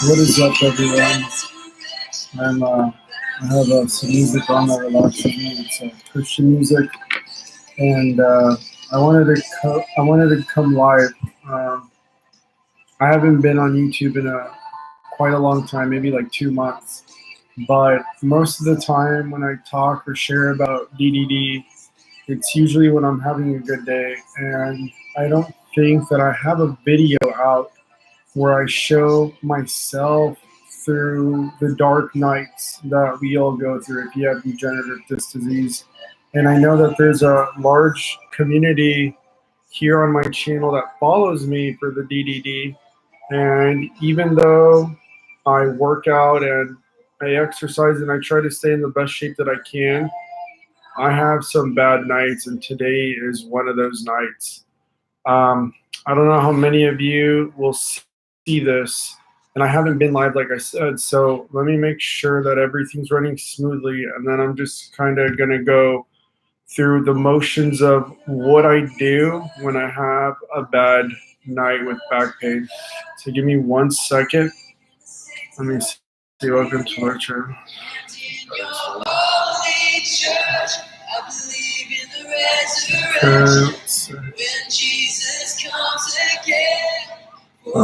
What is up, everyone? I have some music on that relaxes me. It's Christian music, and I wanted to come live. Um, I haven't been on YouTube in a quite a long time, maybe like 2 months. But most of the time, when I talk or share about DDD, it's usually when I'm having a good day, and I don't think that I have a video out where I show myself through the dark nights that we all go through if you have degenerative disc disease. And I know that there's a large community here on my channel that follows me for the DDD. And even though I work out and I exercise and I try to stay in the best shape that I can, I have some bad nights, and today is one of those nights. I don't know how many of you will see this, and I haven't been live like I said, so let me make sure that everything's running smoothly, and then I'm just kind of gonna go through the motions of what I do when I have a bad night with back pain. So give me 1 second. Let me see. Welcome to our church. Let's see. When Jesus comes again, for I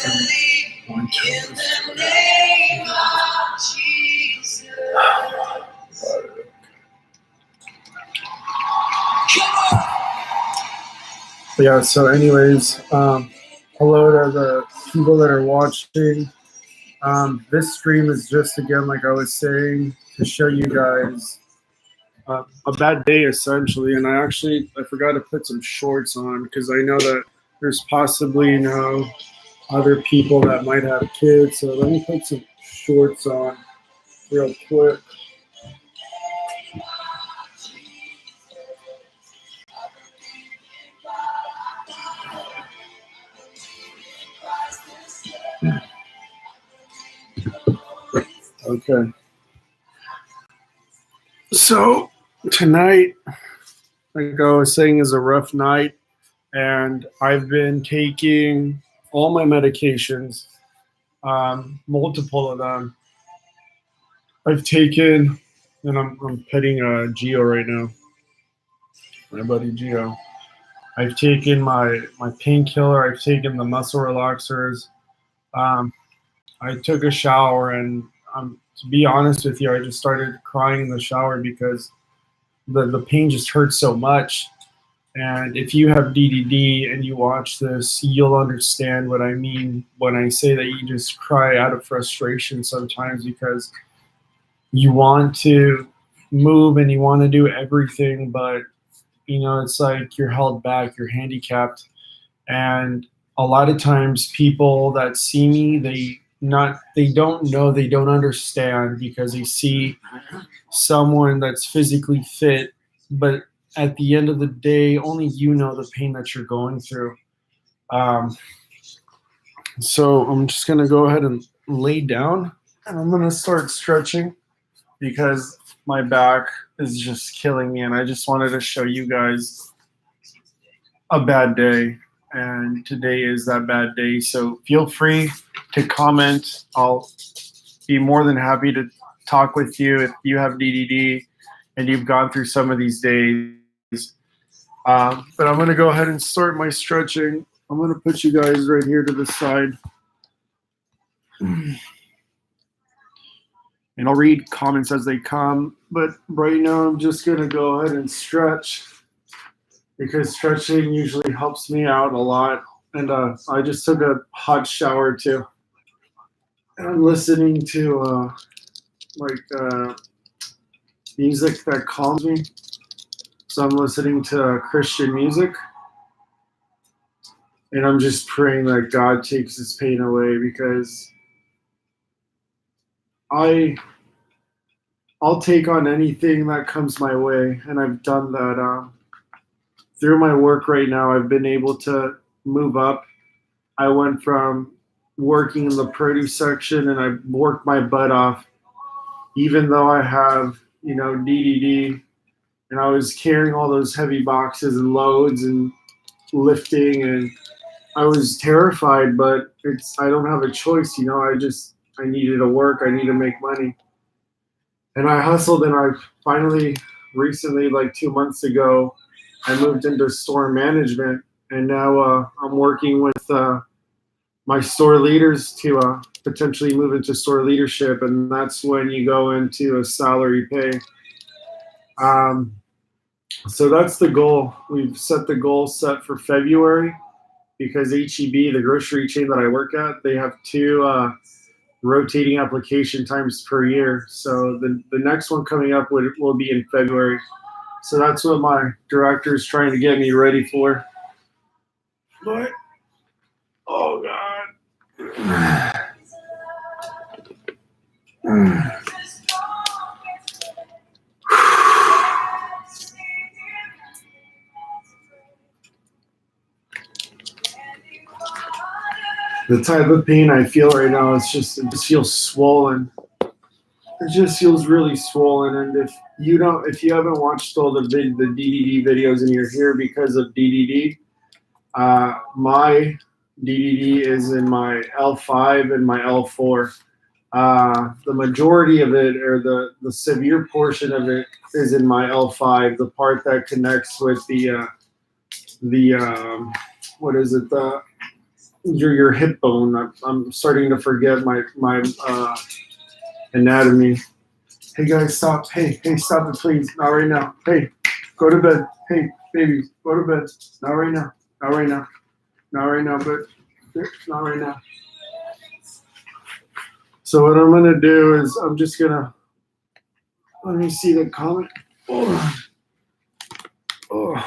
believe in the name of Jesus. But yeah, so anyways, hello to the people that are watching. This stream is just, again, like I was saying, to show you guys a bad day essentially. And I forgot to put some shorts on because I know that there's possibly other people that might have kids. So let me put some shorts on real quick. Okay. So tonight, like I was saying, is a rough night, and I've been taking all my medications, multiple of them. I've taken, and I'm petting Geo right now, my buddy Geo. I've taken my painkiller. I've taken the muscle relaxers. I took a shower, and to be honest with you, I just started crying in the shower because the pain just hurts so much. And if you have DDD and you watch this, you'll understand what I mean when I say that you just cry out of frustration sometimes because you want to move and you want to do everything, but it's like you're held back, you're handicapped. And a lot of times people that see me, they don't know, they don't understand because they see someone that's physically fit, but at the end of the day, only you know the pain that you're going through. So I'm just going to go ahead and lay down, and I'm going to start stretching because my back is just killing me, and I just wanted to show you guys a bad day. And today is that bad day. So feel free to comment. I'll be more than happy to talk with you if you have DDD and you've gone through some of these days. But I'm going to go ahead and start my stretching. I'm going to put you guys right here to the side. And I'll read comments as they come. But right now I'm just going to go ahead and stretch because stretching usually helps me out a lot. And I just took a hot shower too. And I'm listening to music that calms me. So I'm listening to Christian music. And I'm just praying that God takes this pain away because I'll take on anything that comes my way. And I've done that. Through my work right now, I've been able to move up. I went from working in the produce section and I worked my butt off, even though I have, DDD, and I was carrying all those heavy boxes and loads and lifting, and I was terrified, but I don't have a choice, I needed to work, I need to make money. And I hustled, and I finally recently, like 2 months ago, I moved into store management, and now I'm working with my store leaders to potentially move into store leadership, and that's when you go into a salary pay. Um, so that's the goal. We've set the goal set for February because HEB, the grocery chain that I work at, they have two rotating application times per year. So the next one coming up will be in February. So that's what my director is trying to get me ready for. But oh God. The type of pain I feel right now it just feels swollen. It just feels really swollen. And if you haven't watched all the DDD videos and you're here because of DDD, my DDD is in my L5 and my L4. The majority of it, or the severe portion of it, is in my L5, the part that connects with the what is it, the your hip bone. I'm starting to forget my anatomy. Hey guys, stop. Hey, stop it, please. Not right now. Hey, go to bed. Hey, babies, go to bed. Not right now. Not right now. Not right now, but not right now. So what I'm gonna do is I'm just gonna let me see the comment. Oh. Oh.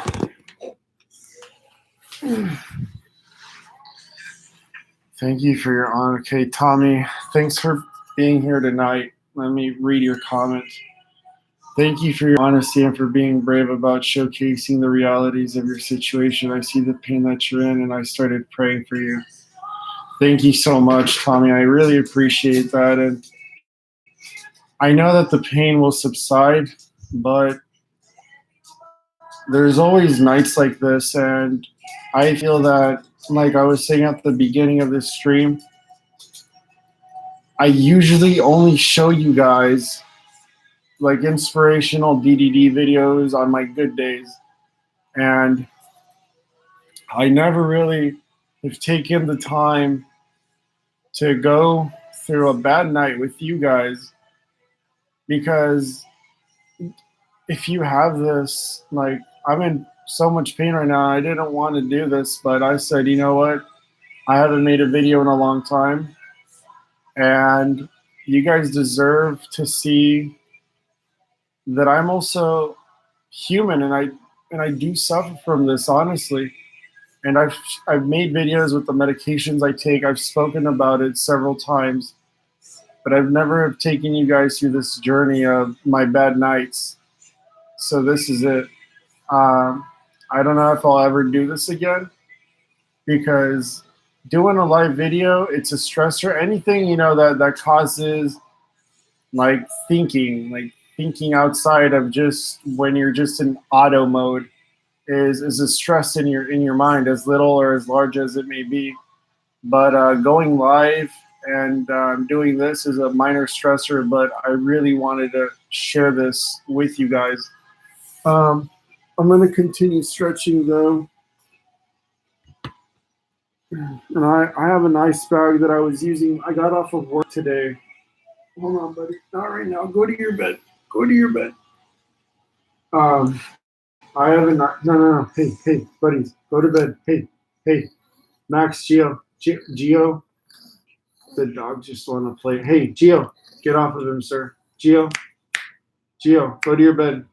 Thank you for your honor. Okay, Tommy, thanks for being here tonight. Let me read your comment. Thank you for your honesty and for being brave about showcasing the realities of your situation. I see the pain that you're in, and I started praying for you. Thank you so much, Tommy. I really appreciate that. And I know that the pain will subside, but there's always nights like this. And I feel that, like I was saying at the beginning of this stream, I usually only show you guys like inspirational DDD videos on my good days. And I never really have taken the time to go through a bad night with you guys, because if you have this, like, I'm in so much pain right now. I didn't want to do this, but I said, you know what? I haven't made a video in a long time, and you guys deserve to see that I'm also human, and I do suffer from this, honestly. And I've made videos with the medications I take. I've spoken about it several times, but I've never have taken you guys through this journey of my bad nights. So this is it. I don't know if I'll ever do this again, because doing a live video, it's a stressor. Anything, that causes like thinking outside of just when you're just in auto mode is a stress in your mind, as little or as large as it may be. But going live and doing this is a minor stressor, but I really wanted to share this with you guys. I'm going to continue stretching though. And I have an ice bag that I was using. I got off of work today. Hold on, buddy. Not right now. Go to your bed. Go to your bed. I haven't. No. Hey, buddies. Go to bed. Hey. Max, Geo. The dog just want to play. Hey, Geo. Get off of him, sir. Geo. Go to your bed.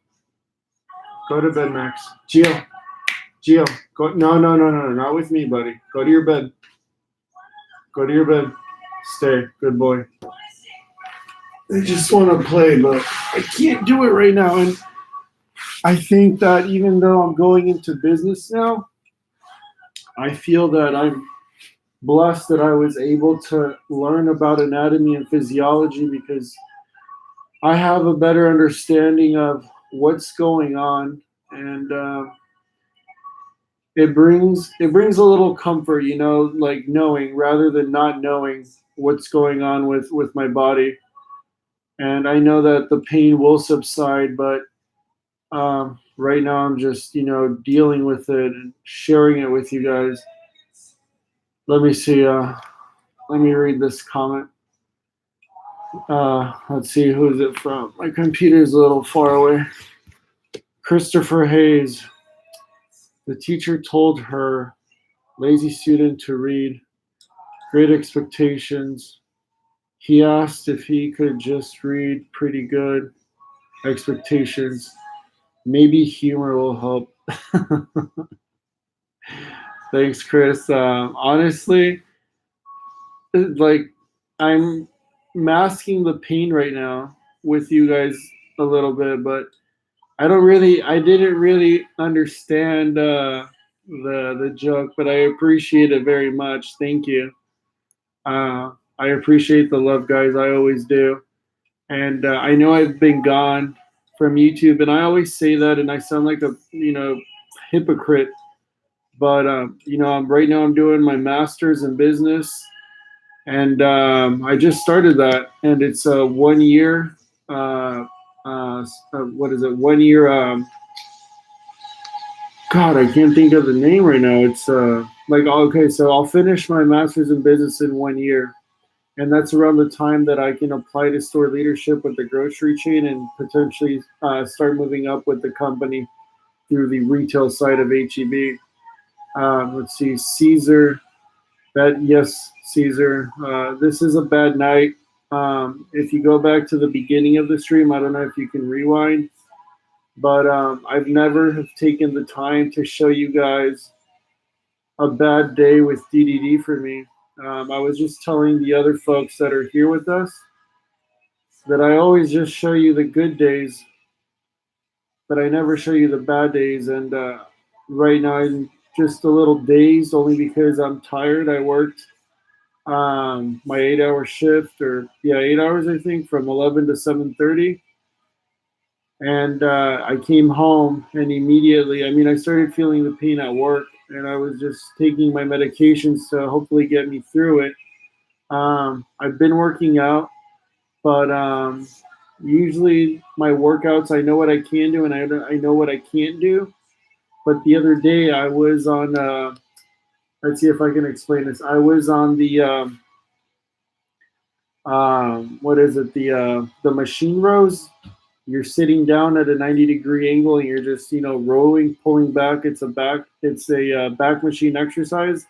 Go to bed, Max. Geo. Go. No. Not with me, buddy. Go to your bed. Go to your bed. Stay. Good boy. They just want to play, but I can't do it right now. And I think that even though I'm going into business now, I feel that I'm blessed that I was able to learn about anatomy and physiology, because I have a better understanding of what's going on. And it brings a little comfort, like knowing rather than not knowing what's going on with my body. And I know that the pain will subside, but right now I'm just dealing with it and sharing it with you guys. Let me see. Let me read this comment. Let's see, who's it from? My computer's a little far away. Christopher Hayes. The teacher told her lazy student to read Great Expectations. He asked if he could just read Pretty Good Expectations. Maybe humor will help. Thanks, Chris. Honestly, like, I'm masking the pain right now with you guys a little bit, but I didn't really understand the joke, but I appreciate it very much. Thank you. I appreciate the love, guys. I always do. And I know I've been gone from YouTube, and I always say that, and I sound like a hypocrite. But right now I'm doing my master's in business, and I just started that, and it's a 1 year. What is it? 1 year. God, I can't think of the name right now. It's like, okay, so I'll finish my master's in business in 1 year, and that's around the time that I can apply to store leadership with the grocery chain and potentially start moving up with the company through the retail side of HEB. Let's see, Caesar. That yes, Caesar. This is a bad night. If you go back to the beginning of the stream, I don't know if you can rewind, but I've never have taken the time to show you guys a bad day with DDD for me. I was just telling the other folks that are here with us that I always just show you the good days, but I never show you the bad days. And right now I'm just a little dazed only because I'm tired. I worked my 8 hour shift, or yeah, 8 hours, I think, from 11 to 7:30. And I came home and immediately, I mean, I started feeling the pain at work, and I was just taking my medications to hopefully get me through it. I've been working out, but usually my workouts, I know what I can do and I know what I can't do. But the other day I was on, let's see if I can explain this. I was on the, what is it, the machine rows. You're sitting down at a 90-degree angle and you're just, rowing, pulling back. It's a back machine exercise.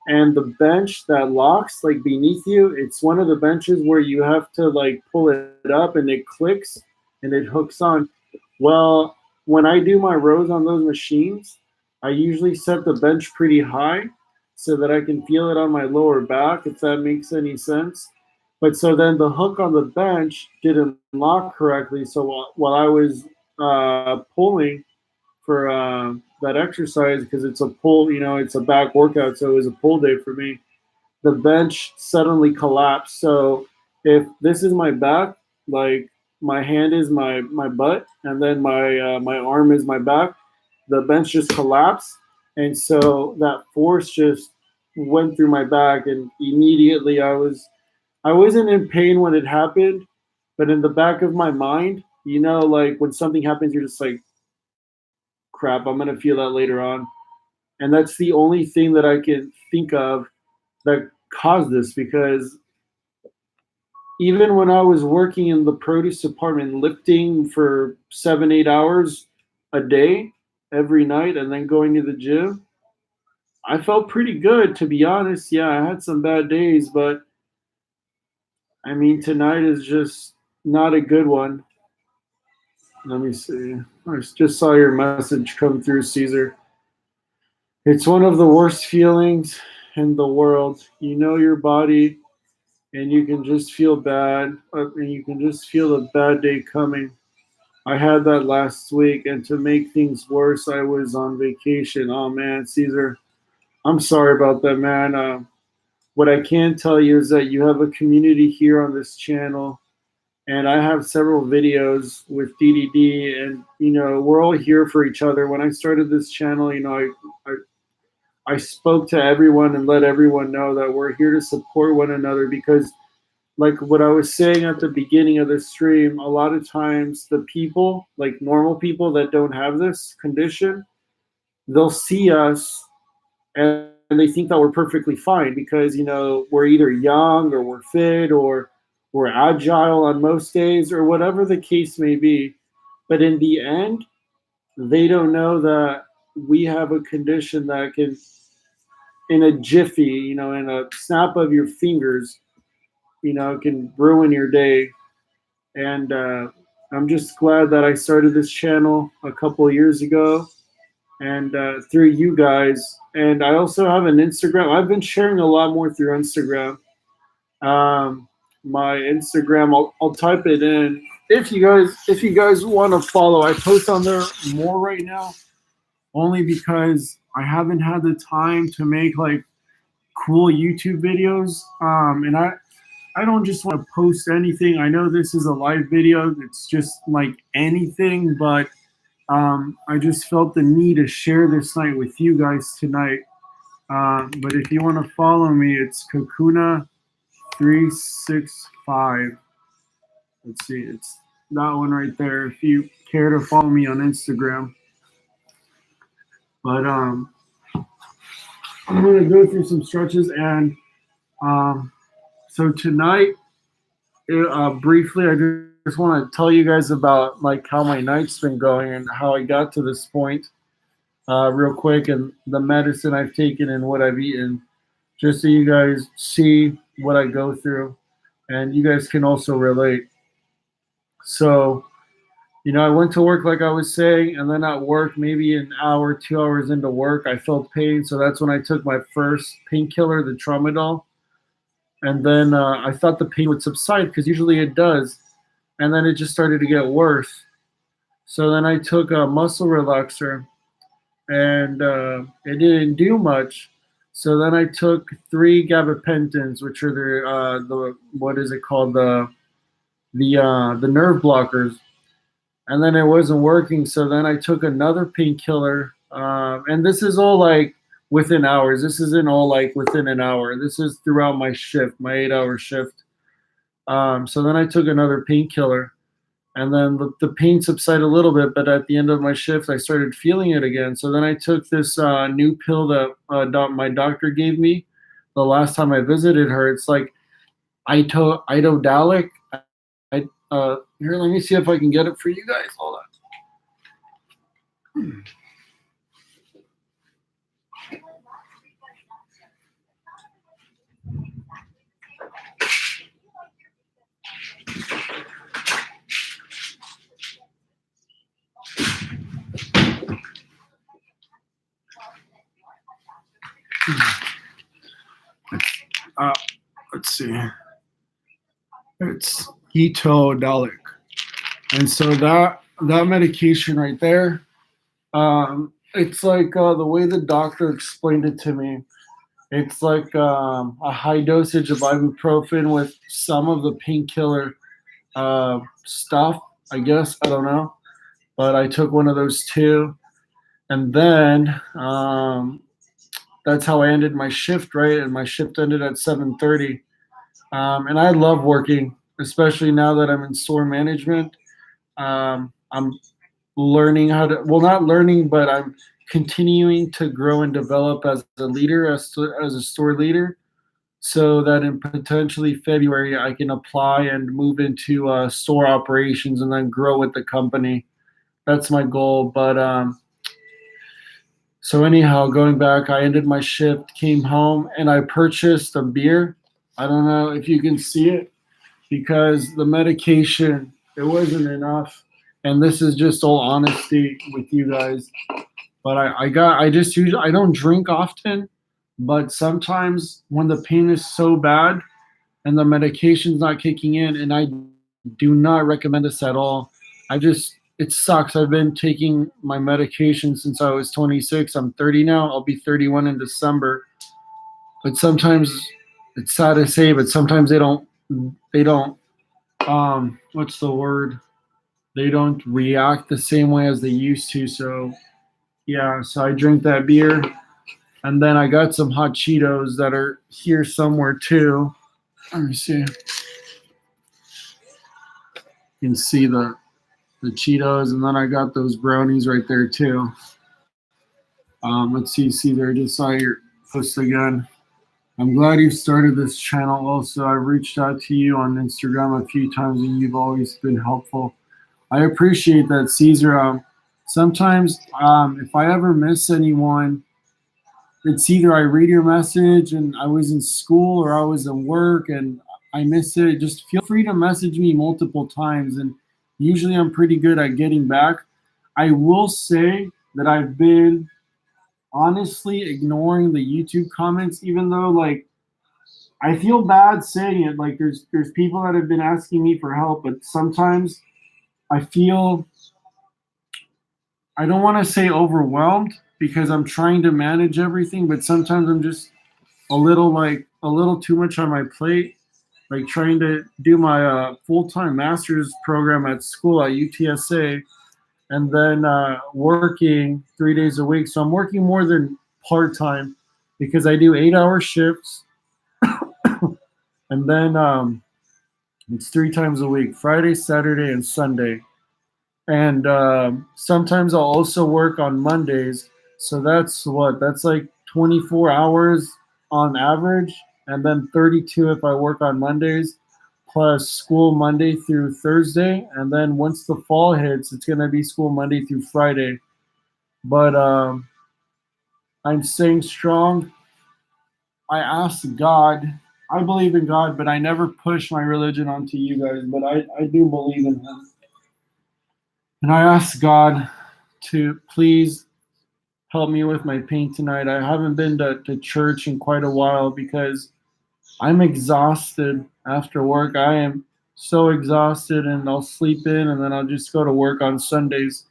And the bench that locks like beneath you, it's one of the benches where you have to like pull it up and it clicks and it hooks on. Well, when I do my rows on those machines, I usually set the bench pretty high so that I can feel it on my lower back, if that makes any sense. But so then the hook on the bench didn't lock correctly. So while I was pulling for that exercise, because it's a pull, it's a back workout, so it was a pull day for me. The bench suddenly collapsed. So if this is my back, like my hand is my butt, and then my arm is my back, the bench just collapsed, and so that force just went through my back, and immediately I wasn't in pain when it happened, but in the back of my mind, like when something happens, you're just like, crap, I'm gonna feel that later on. And that's the only thing that I can think of that caused this, because even when I was working in the produce department, lifting for 7, 8 hours a day, every night, and then going to the gym, I felt pretty good, to be honest. Yeah, I had some bad days, but I mean, tonight is just not a good one. Let me see. I just saw your message come through, Caesar. It's one of the worst feelings in the world. You know your body, and you can just feel bad, and you can just feel a bad day coming. I had that last week, and to make things worse, I was on vacation. Oh man, Caesar, I'm sorry about that, man. What I can tell you is that you have a community here on this channel, and I have several videos with DDD, and we're all here for each other. When I started this channel, I I spoke to everyone and let everyone know that we're here to support one another because, like what I was saying at the beginning of the stream, a lot of times the people, like normal people that don't have this condition, they'll see us and they think that we're perfectly fine because, we're either young or we're fit or we're agile on most days or whatever the case may be. But in the end, they don't know that we have a condition that can, in a jiffy, in a snap of your fingers, can ruin your day. And I'm just glad that I started this channel a couple of years ago and through you guys. And I also have an Instagram. I've been sharing a lot more through Instagram. My Instagram, I'll type it in. If you guys want to follow, I post on there more right now, only because I haven't had the time to make like cool YouTube videos. And I don't just want to post anything. I know this is a live video. It's just like anything, but I just felt the need to share this night with you guys tonight. But if you want to follow me, it's Kakuna365. Let's see, it's that one right there. If you care to follow me on Instagram. But I'm gonna go through some stretches and so tonight, briefly, I just want to tell you guys about like how my night's been going and how I got to this point, real quick, and the medicine I've taken and what I've eaten, just so you guys see what I go through, and you guys can also relate. So, I went to work like I was saying, and then at work, maybe an hour, 2 hours into work, I felt pain. So that's when I took my first painkiller, the tramadol. And then I thought the pain would subside because usually it does. And then it just started to get worse. So then I took a muscle relaxer and it didn't do much. So then I took 3 gabapentins, which are the what is it called, the nerve blockers, and then it wasn't working. So then I took another painkiller, and this is all like within hours. This isn't all like within an hour. This is throughout my shift, my 8-hour shift. So then I took another painkiller, and then the pain subsided a little bit. But at the end of my shift, I started feeling it again. So then I took this new pill that my doctor gave me the last time I visited her. It's like idodalic. Here, let me see if I can get it for you guys. Hold on. Let's see. It's idodalic, and so that medication right there, it's like the way the doctor explained it to me. It's like a high dosage of ibuprofen with some of the painkiller stuff. I guess I don't know, but I took one of those too, and then that's how I ended my shift. Right, and my shift ended at 7:30. And I love working, especially now that I'm in store management. I'm learning how to, well, not learning, but I'm continuing to grow and develop as a leader, as a store leader, so that in potentially February, I can apply and move into store operations and then grow with the company. That's my goal. But so anyhow, going back, I ended my shift, came home, and I purchased a beer. I don't know if you can see it because the medication, it wasn't enough. And this is just all honesty with you guys. But I don't drink often, but sometimes when the pain is so bad and the medication's not kicking in, and I do not recommend this at all. It sucks. I've been taking my medication since I was 26. I'm 30 now. I'll be 31 in December. But sometimes it's sad to say, but sometimes they don't, what's the word? They don't react the same way as they used to. So yeah, so I drink that beer, And then I got some hot Cheetos that are here somewhere too. Let me see. You can see the Cheetos, and then I got those brownies right there too. Let's see, Caesar, I just saw your post again. I'm glad you started this channel also. I've reached out to you on Instagram a few times and you've always been helpful. I appreciate that, Caesar. Sometimes if I ever miss anyone, it's either I read your message and I was in school or I was in work and I miss it. Just feel free to message me multiple times, and usually I'm pretty good at getting back. I will say that I've been honestly ignoring the YouTube comments, even though like I feel bad saying it. Like there's people that have been asking me for help, but sometimes I feel I don't want to say overwhelmed because I'm trying to manage everything, but sometimes I'm just a little too much on my plate, like trying to do my full-time master's program at school at UTSA, and then working 3 days a week. So I'm working more than part-time because I do 8-hour shifts, and then it's 3 times a week: Friday, Saturday, and Sunday. And sometimes I'll also work on Mondays. So that's like 24 hours on average, and then 32 if I work on Mondays, plus school Monday through Thursday. And then once the fall hits, it's going to be school Monday through Friday. But I'm staying strong. I ask God. I believe in God, but I never push my religion onto you guys. But I do believe in Him. And I ask God to please help me with my pain tonight. I haven't been to church in quite a while because I'm exhausted after work. I am so exhausted, and I'll sleep in and then I'll just go to work on Sundays.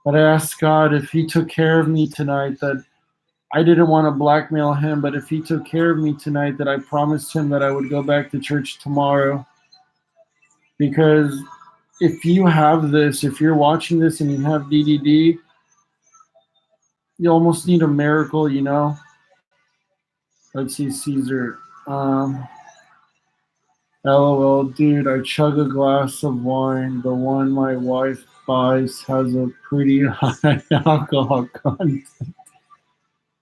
But I asked God if He took care of me tonight, that I didn't want to blackmail Him, but if He took care of me tonight, that I promised Him that I would go back to church tomorrow. Because if you have this, if you're watching this and you have DDD, you almost need a miracle, you know? Let's see, Caesar. LOL, dude, I chug a glass of wine. The one my wife buys has a pretty high alcohol content.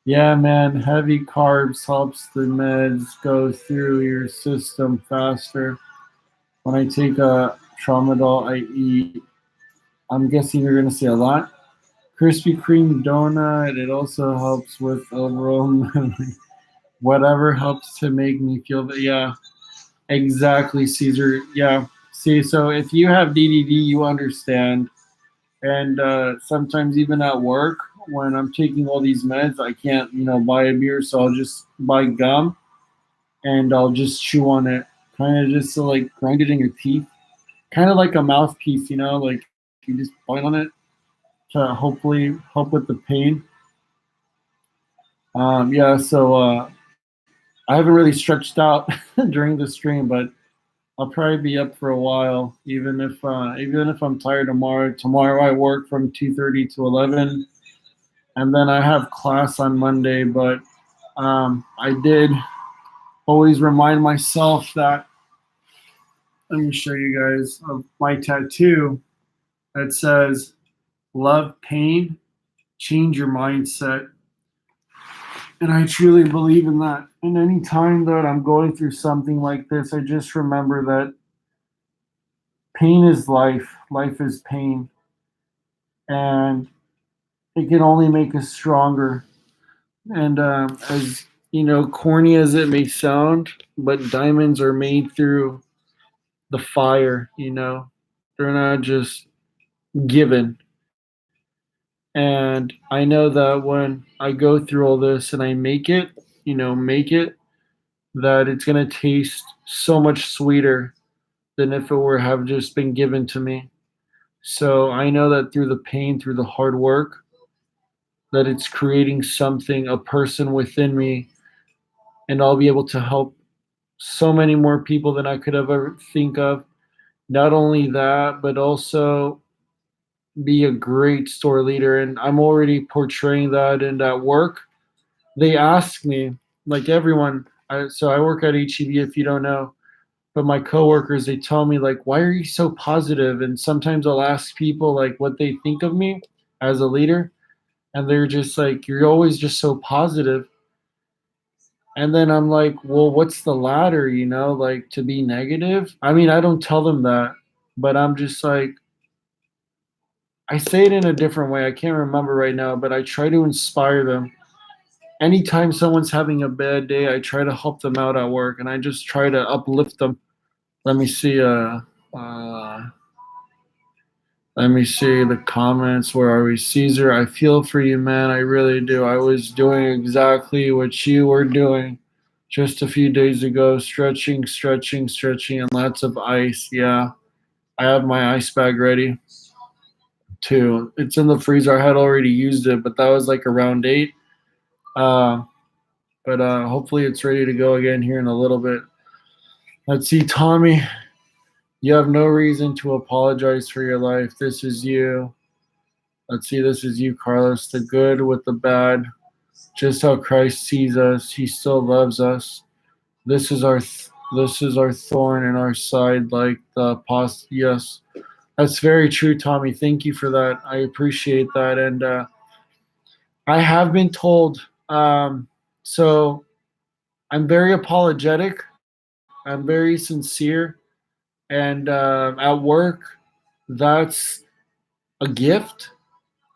Yeah, man, heavy carbs helps the meds go through your system faster. When I take a tramadol, I eat. I'm guessing you're gonna say a lot. Krispy Kreme donut. It also helps with overall whatever helps to make me feel. Yeah, exactly, Caesar. Yeah. See, so if you have DDD, you understand. And sometimes even at work, when I'm taking all these meds, I can't, buy a beer, so I'll just buy gum and I'll just chew on it, kind of just to like grind it in your teeth, kind of like a mouthpiece, like you just bite on it to hopefully help with the pain. Yeah, so I haven't really stretched out during the stream, but I'll probably be up for a while, even if I'm tired tomorrow. Tomorrow I work from 2:30 to 11, and then I have class on Monday. But I did always remind myself that. Let me show you guys of my tattoo that says "Love pain, change your mindset." And I truly believe in that. And any time that I'm going through something like this, I just remember that pain is life. Life is pain. And it can only make us stronger. And as corny as it may sound, but diamonds are made through the fire. They're not just given. And I know that when I go through all this and I make it, that it's gonna taste so much sweeter than if it were have just been given to me. So I know that through the pain, through the hard work, that it's creating something, a person within me, and I'll be able to help so many more people than I could ever think of. Not only that, but also be a great store leader. And I'm already portraying that in that work. they ask me, like everyone, so I work at HEB if you don't know, but my coworkers, they tell me like, why are you so positive? And sometimes I'll ask people like what they think of me as a leader, and they're just like, you're always just so positive. And then I'm like, well, what's the ladder, like to be negative? I mean, I don't tell them that, but I'm just like, I say it in a different way. I can't remember right now, but I try to inspire them. Anytime someone's having a bad day, I try to help them out at work, and I just try to uplift them. Let me see. Uh, Let me see the comments. Where are we? Caesar, I feel for you, man. I really do. I was doing exactly what you were doing just a few days ago, stretching, stretching, stretching, and lots of ice. Yeah, I have my ice bag ready too. It's in the freezer. I had already used it, but that was like around 8. Uh, but hopefully it's ready to go again here in a little bit. Let's see, Tommy. You have no reason to apologize for your life. This is you. Let's see, this is you, Carlos. The good with the bad. Just how Christ sees us. He still loves us. This is our thorn in our side, like the apostle. Yes, that's very true, Tommy. Thank you for that. I appreciate that. And I have been told. So I'm very apologetic. I'm very sincere. And at work, that's a gift.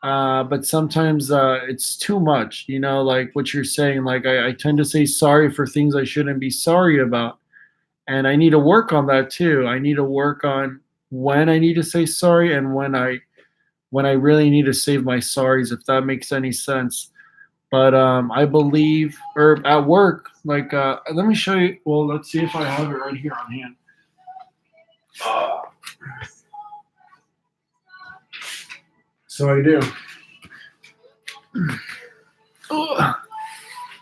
But sometimes it's too much, like what you're saying. Like I tend to say sorry for things I shouldn't be sorry about. And I need to work on that too. I need to work on when I need to say sorry and when I really need to save my sorries, if that makes any sense. But I believe, or at work, like let me show you. Well, let's see if I have it right here on hand. So I do.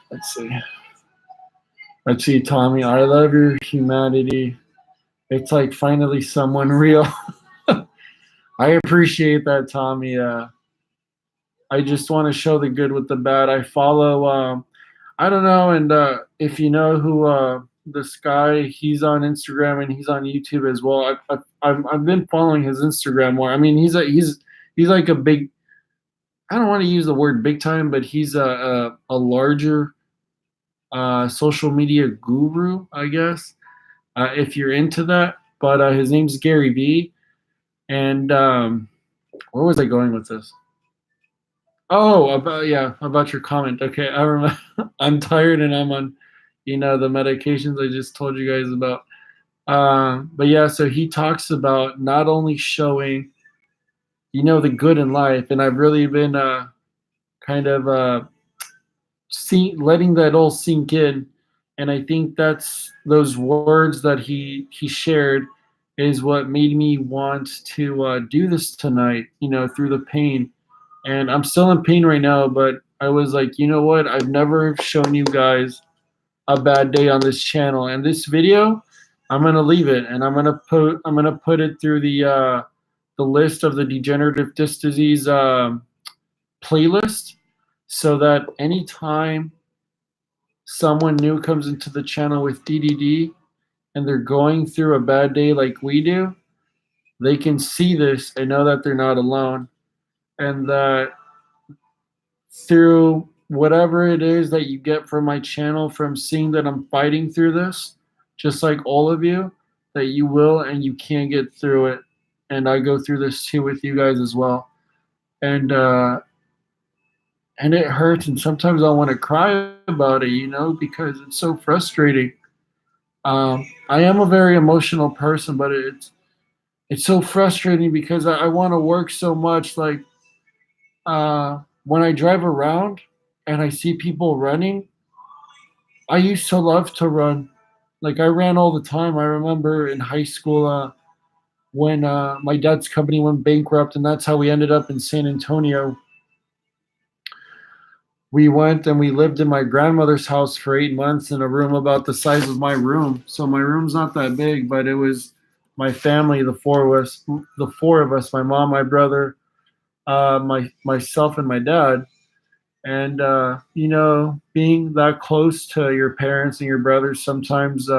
Let's see. Let's see, Tommy. I love your humanity. It's like finally someone real. I appreciate that, Tommy. I just want to show the good with the bad. I follow. I don't know, and if you know who this guy, he's on Instagram and he's on YouTube as well. I've been following his Instagram more. I mean, he's like a big. I don't want to use the word big time, but he's a larger social media guru, I guess, if you're into that. But his name's Gary Vee, and where was I going with this? Oh, about your comment. Okay, I remember. I'm tired and I'm on, the medications I just told you guys about. But yeah, so he talks about not only showing, the good in life, and I've really been kind of letting that all sink in, and I think that's those words that he shared is what made me want to do this tonight. Through the pain, and I'm still in pain right now, but I was like, you know what? I've never shown you guys a bad day on this channel, and this video, I'm gonna leave it, and I'm gonna put it through the list of the degenerative disc disease playlist, so that anytime someone new comes into the channel with DDD and they're going through a bad day like we do, they can see this and know that they're not alone, and that through whatever it is that you get from my channel, from seeing that I'm fighting through this, just like all of you, that you will and you can get through it. And I go through this too with you guys as well. And it hurts, and sometimes I want to cry about it, because it's so frustrating. I am a very emotional person, but it's so frustrating because I want to work so much. Like when I drive around and I see people running, I used to love to run. Like I ran all the time. I remember in high school when my dad's company went bankrupt, and that's how we ended up in San Antonio. We went and we lived in my grandmother's house for 8 months in a room about the size of my room. So my room's not that big, but it was my family, the four of us, my mom, my brother, myself, and my dad. And being that close to your parents and your brothers sometimes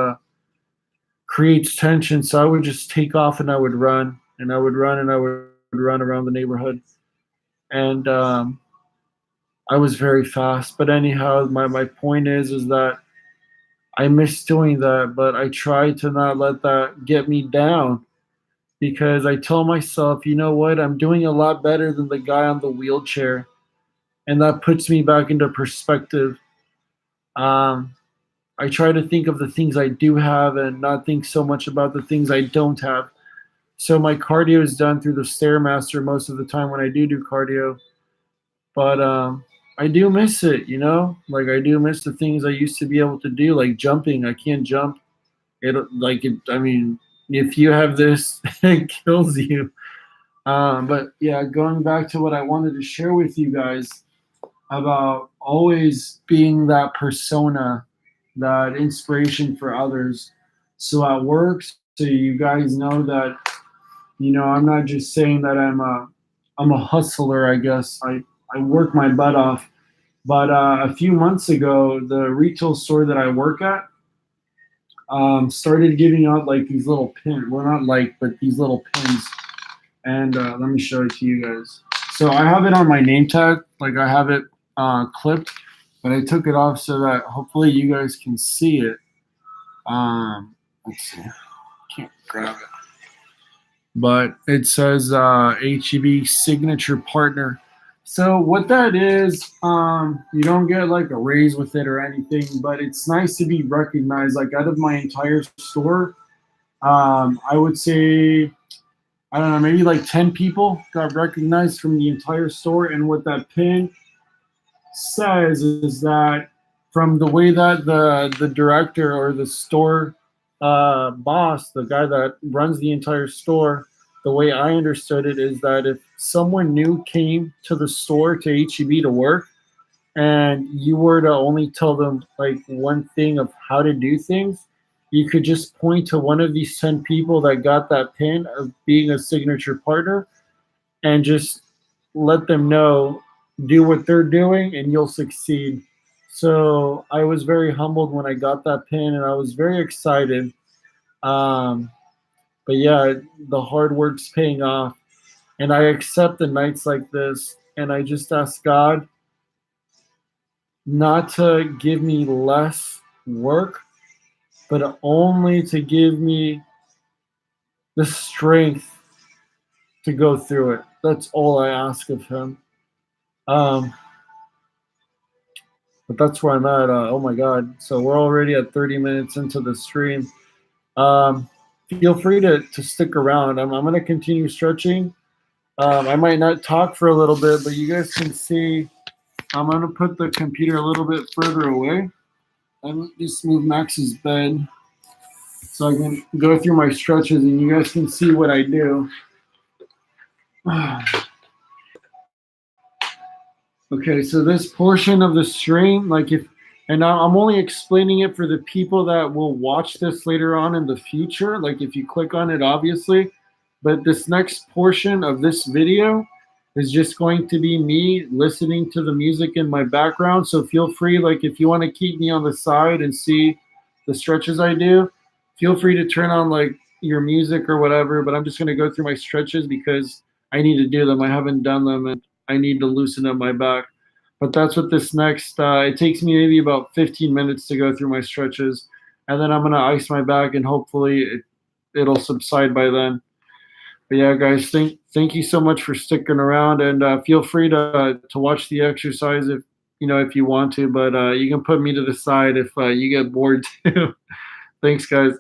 creates tension. So I would just take off and I would run and I would run and I would run around the neighborhood. And I was very fast. But anyhow, my point is that I miss doing that, but I try to not let that get me down because I tell myself, you know what, I'm doing a lot better than the guy on the wheelchair. And that puts me back into perspective. Um, I try to think of the things I do have and not think so much about the things I don't have. So my cardio is done through the Stairmaster most of the time when I do cardio. But I do miss it, Like I do miss the things I used to be able to do, like jumping. I can't jump. I mean, if you have this, it kills you. But yeah, going back to what I wanted to share with you guys about always being that persona, that inspiration for others. So at work, so you guys know that, I'm not just saying that I'm a hustler, I guess. I work my butt off. But a few months ago, the retail store that I work at started giving out like these little pins. Well, not like, but these little pins. And let me show it to you guys. So I have it on my name tag, like I have it clipped, but I took it off so that hopefully you guys can see it. Let's see, can't grab it, but it says HEB signature partner. So what that is, you don't get like a raise with it or anything, but it's nice to be recognized. Like out of my entire store, I would say I don't know, maybe like 10 people got recognized from the entire store. And what that pin says is that from the way that the director or the store boss, the guy that runs the entire store, the way I understood it is that if someone new came to the store to HEB to work, and you were to only tell them like one thing of how to do things, you could just point to one of these 10 people that got that pin of being a signature partner and just let them know, do what they're doing and you'll succeed. So I was very humbled when I got that pin and I was very excited. Um, but yeah, the hard work's paying off. And I accept the nights like this and I just ask God not to give me less work, but only to give me the strength to go through it. That's all I ask of Him. Um, but that's where I'm at. Oh my God. So we're already at 30 minutes into the stream. Um, Feel free to stick around. I'm going to continue stretching. I might not talk for a little bit, but you guys can see I'm going to put the computer a little bit further away. I'm just move Max's bed so I can go through my stretches and you guys can see what I do. Okay, so this portion of the stream, and I'm only explaining it for the people that will watch this later on in the future. Like if you click on it, obviously, but this next portion of this video is just going to be me listening to the music in my background. So feel free, like if you want to keep me on the side and see the stretches I do, feel free to turn on like your music or whatever. But I'm just going to go through my stretches because I need to do them. I haven't done them and I need to loosen up my back. But that's what this next, it takes me maybe about 15 minutes to go through my stretches. And then I'm going to ice my back and hopefully it'll subside by then. But yeah, guys, thank you so much for sticking around, and feel free to watch the exercise if you want to. But you can put me to the side if you get bored too. Thanks, guys.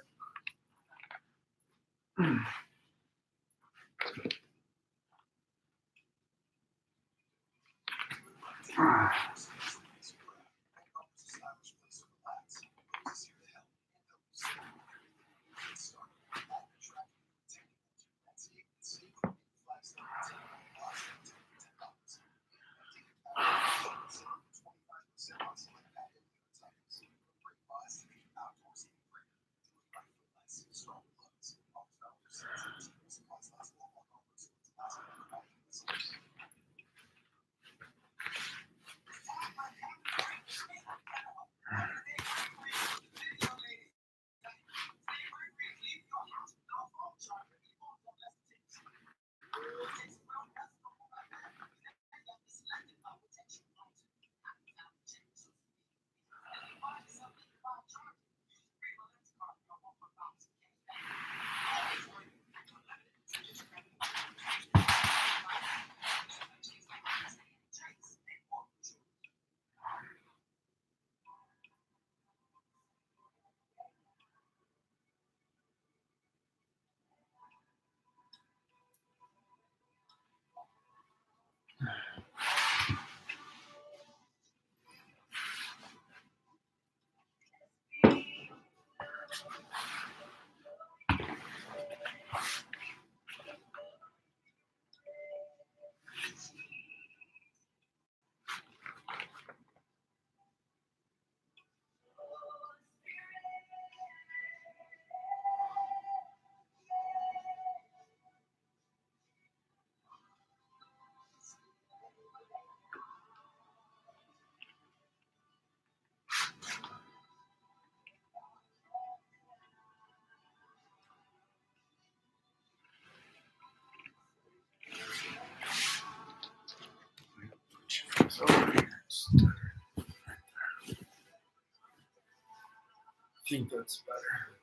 I think that's better.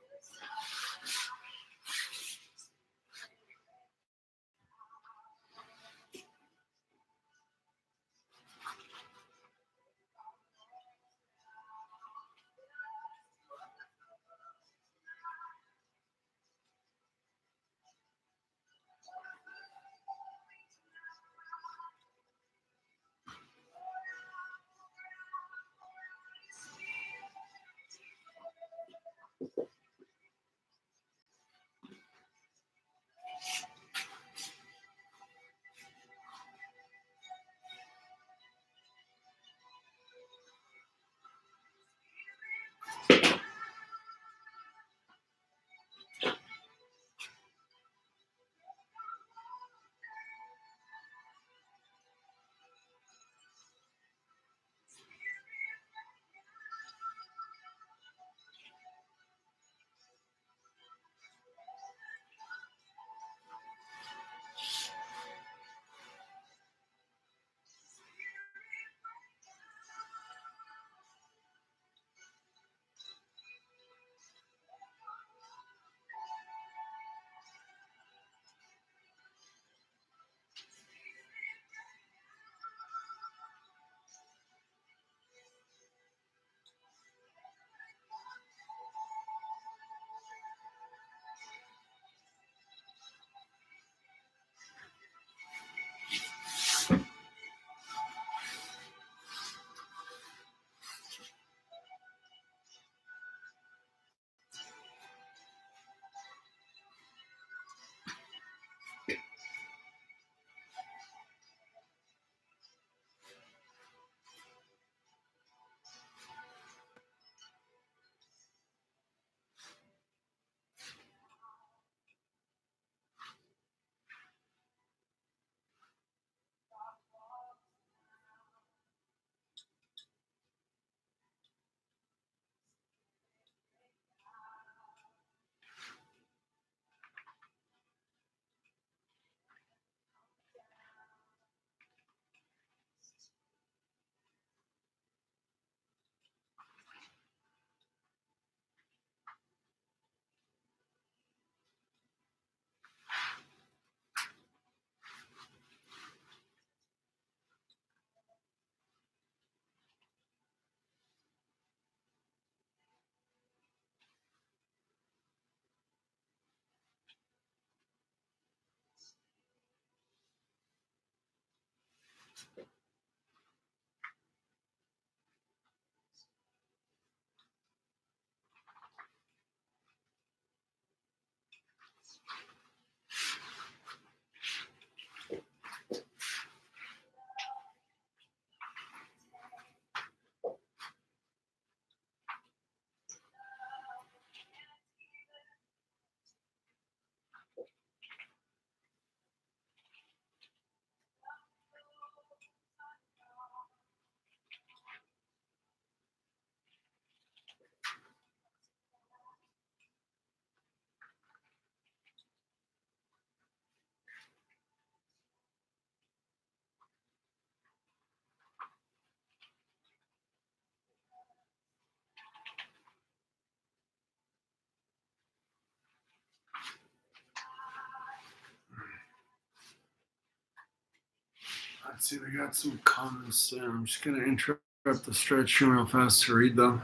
Let's see, we got some comments there. I'm just gonna interrupt the stretch real fast to read them.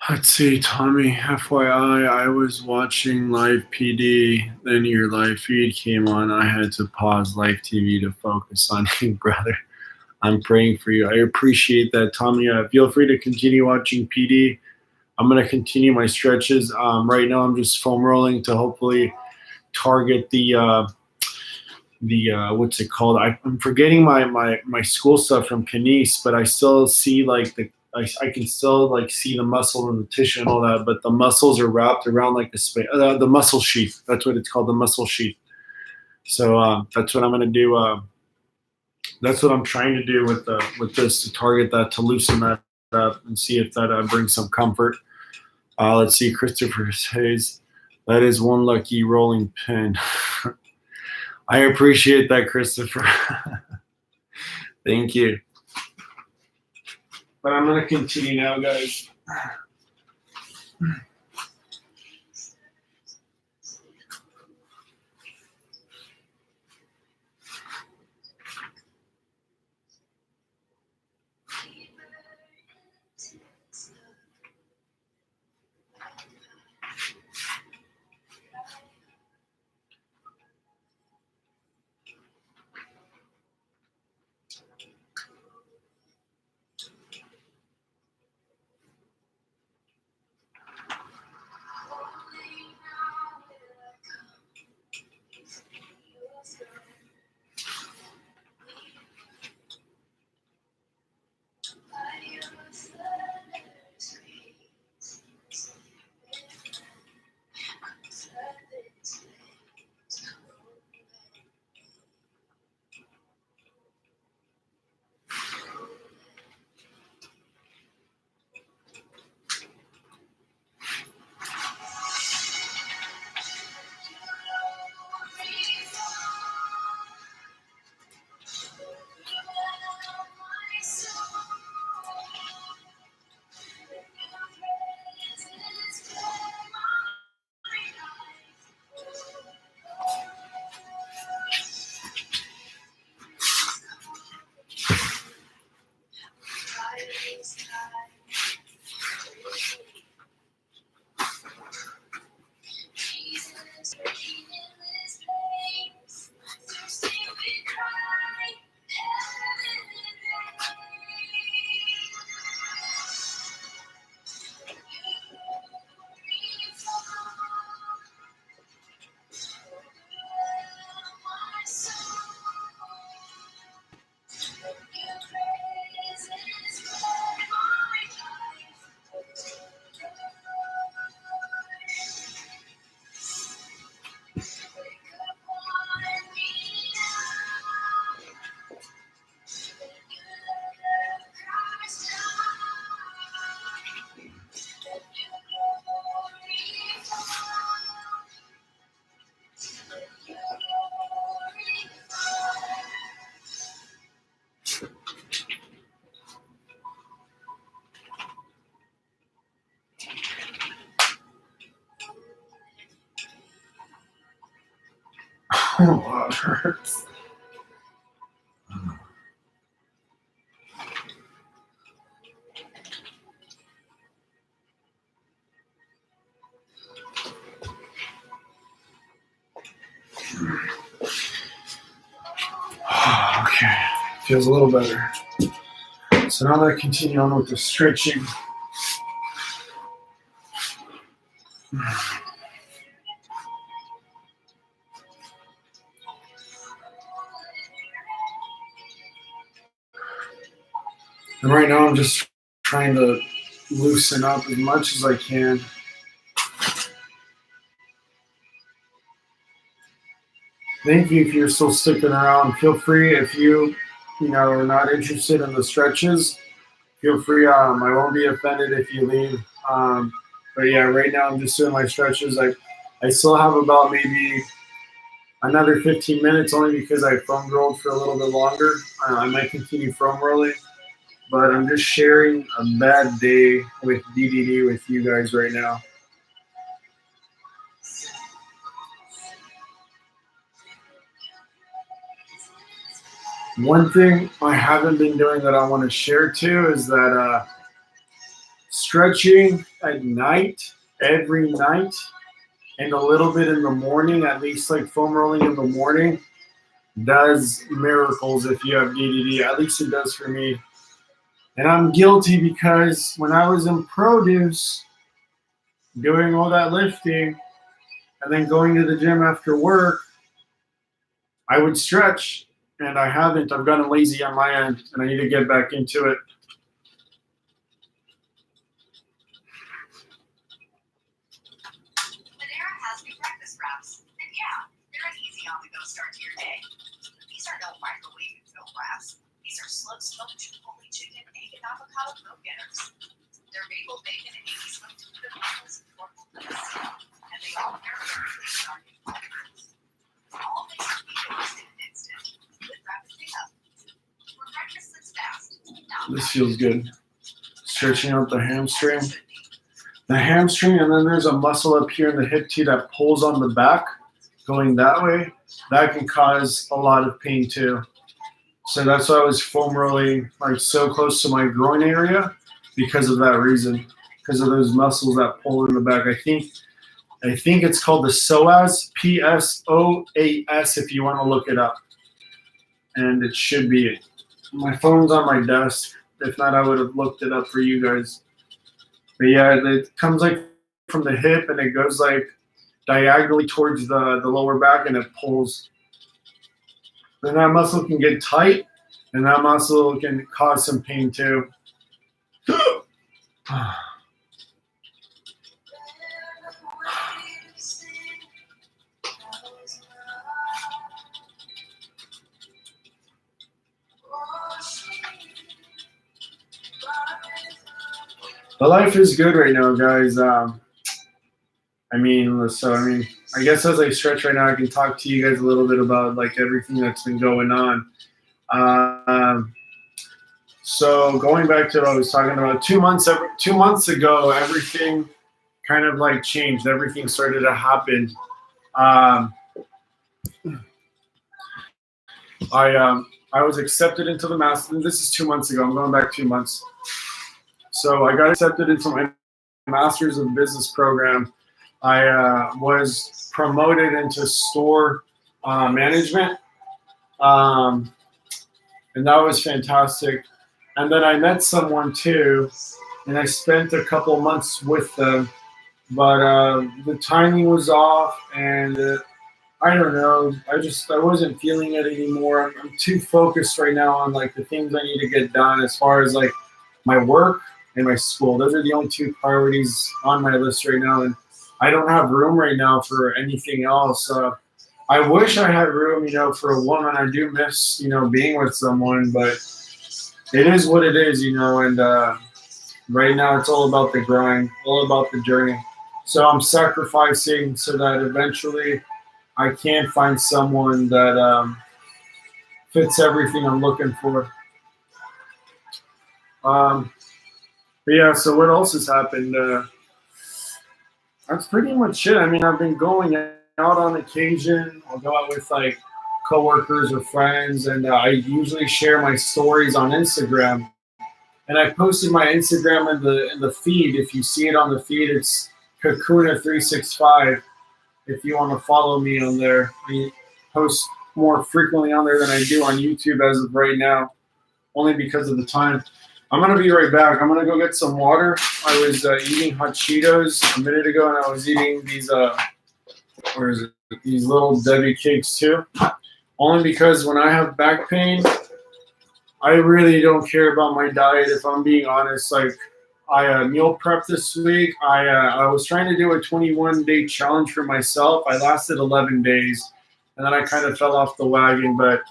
Let's see, Tommy, FYI, I was watching live PD, then your live feed came on. I had to pause live TV to focus on you, brother. I'm praying for you. I appreciate that, Tommy. Feel free to continue watching PD. I'm going to continue my stretches. Right now, I'm just foam rolling to hopefully target the what's it called? I'm forgetting my school stuff from Kines, but I still see like I can still like see the muscle and the tissue and all that, but the muscles are wrapped around like the muscle sheath. That's what it's called, the muscle sheath. So that's what I'm going to do. That's what I'm trying to do with this to target that, to loosen that up and see if that brings some comfort. Let's see, Christopher says that is one lucky rolling pin. I appreciate that, Christopher. Thank you. But I'm going to continue now, guys. Oh, it hurts. Okay, feels a little better. So now I'm going to continue on with the stretching. And right now I'm just trying to loosen up as much as I can. Thank you if you're still sticking around. Feel free if you are not interested in the stretches. Feel free. I won't be offended if you leave. But yeah, right now I'm just doing my stretches. I still have about maybe another 15 minutes only because I foam rolled for a little bit longer. I might continue foam rolling, but I'm just sharing a bad day with DDD with you guys right now. One thing I haven't been doing that I want to share too is that stretching at night, every night, and a little bit in the morning, at least like foam rolling in the morning, does miracles if you have DDD. At least it does for me. And I'm guilty because when I was in produce, doing all that lifting, and then going to the gym after work, I would stretch, and I haven't. I've gotten lazy on my end, and I need to get back into it. Panera has new breakfast wraps, and yeah, they're an easy on-the-go start to your day. These are no microwave-filled wraps. These are slow-smoked chipotle chicken, egg, and avocado go-getters. They're maple bacon and 80 smoked with pickles and purple lettuce, and they all pair perfectly with our new flavors. All makes your meal in an instant with rapid pickup. For breakfast that's fast. This feels good. Stretching out the hamstring. the hamstring, and then there's a muscle up here in the hip too that pulls on the back, going that way. That can cause a lot of pain too. So that's why I was foam rolling like so close to my groin area because of that reason, because of those muscles that pull in the back. I think it's called the psoas, PSOAS, if you want to look it up, and it should be it. My phone's on my desk. If not, I would have looked it up for you guys. But yeah, it comes like from the hip and it goes like diagonally towards the lower back and it pulls. Then that muscle can get tight and that muscle can cause some pain too. But life is good right now, guys. I guess as I stretch right now, I can talk to you guys a little bit about like everything that's been going on. Um, so going back to what I was talking about, 2 months ago, everything kind of like changed. Everything started to happen. Um, I was accepted into the master. This is 2 months ago. I'm going back 2 months. So I got accepted into my master's of business program. I was promoted into store management, and that was fantastic. And then I met someone too, and I spent a couple months with them, but the timing was off, and I don't know. I wasn't feeling it anymore. I'm too focused right now on like the things I need to get done as far as like my work and my school. Those are the only two priorities on my list right now, and I don't have room right now for anything else. I wish I had room, for a woman. I do miss, being with someone, but it is what it is, and right now it's all about the grind, all about the journey. So I'm sacrificing so that eventually I can find someone that fits everything I'm looking for. But yeah, so what else has happened? That's pretty much it. I mean, I've been going out on occasion. I'll go out with like coworkers or friends, and I usually share my stories on Instagram. And I posted my Instagram in the feed. If you see it on the feed, it's Kakuna365. If you want to follow me on there, I post more frequently on there than I do on YouTube as of right now, only because of the time. I'm gonna be right back. I'm gonna go get some water. I was eating hot Cheetos a minute ago, and I was eating these where is it? These little Debbie cakes too. Only because when I have back pain, I really don't care about my diet. If I'm being honest, like I meal prep this week. I was trying to do a 21-day challenge for myself. I lasted 11 days, and then I kind of fell off the wagon. But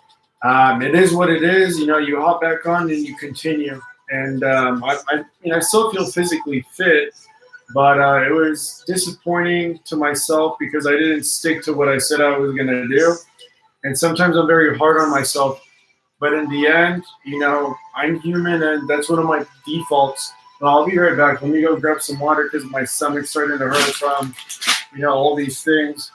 it is what it is. You hop back on and you continue. And I still feel physically fit, but it was disappointing to myself because I didn't stick to what I said I was going to do. And sometimes I'm very hard on myself. But in the end, I'm human, and that's one of my defaults. Well, I'll be right back. Let me go grab some water because my stomach's starting to hurt from, all these things.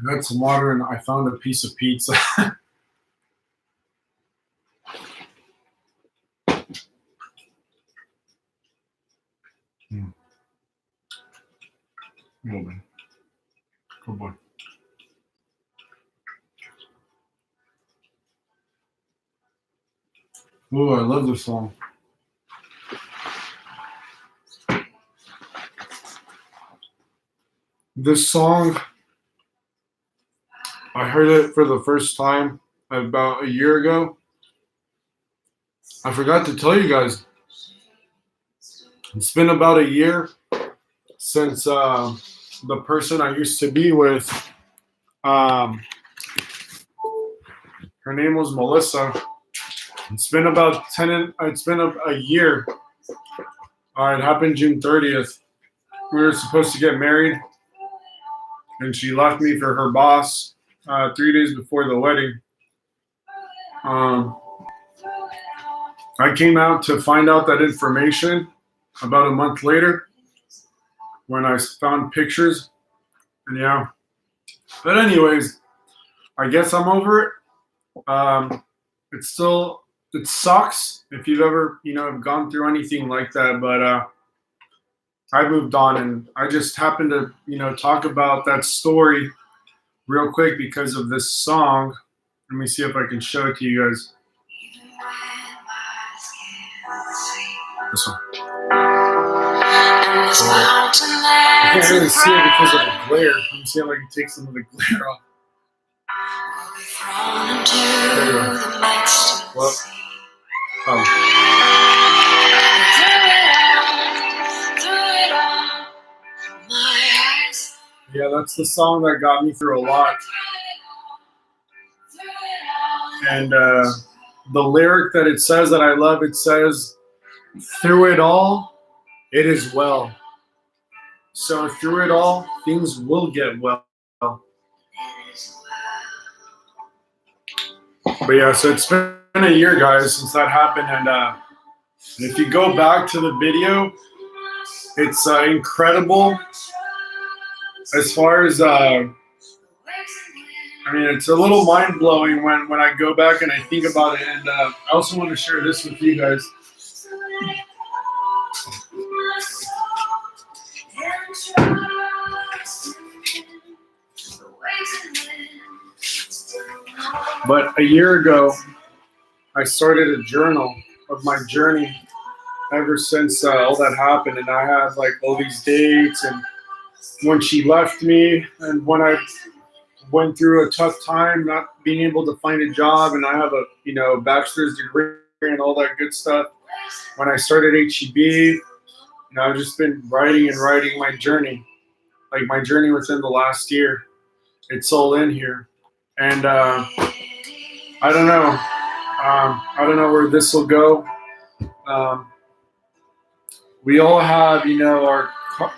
I got some water and I found a piece of pizza. Good boy. Oh, I love this song. This song, I heard it for the first time about a year ago. I forgot to tell you guys, it's been about a year since the person I used to be with, her name was Melissa. It's been about it's been a year. It happened June 30th. We were supposed to get married, and she left me for her boss 3 days before the wedding. I came out to find out that information about a month later when I found pictures. And yeah. But anyways, I guess I'm over it. It sucks if you've ever, gone through anything like that. But I moved on, and I just happened to, talk about that story real quick because of this song. Let me see if I can show it to you guys. This one. I can't really see it because of the glare. Let me see if I can take some of the glare off. There you go. Well, yeah, that's the song that got me through a lot. And the lyric that it says that I love, it says, "Through it all, it is well." So through it all, things will get well. But yeah, so it's been a year, guys, since that happened. And if you go back to the video, it's incredible. As far as, it's a little mind-blowing when I go back and I think about it. And I also want to share this with you guys. But a year ago, I started a journal of my journey ever since all that happened. And I have like all these dates and when she left me and when I went through a tough time not being able to find a job, and I have a bachelor's degree and all that good stuff. When I started HEB, I've just been writing my journey, like my journey within the last year. It's all in here. And I don't know. I don't know where this will go. We all have,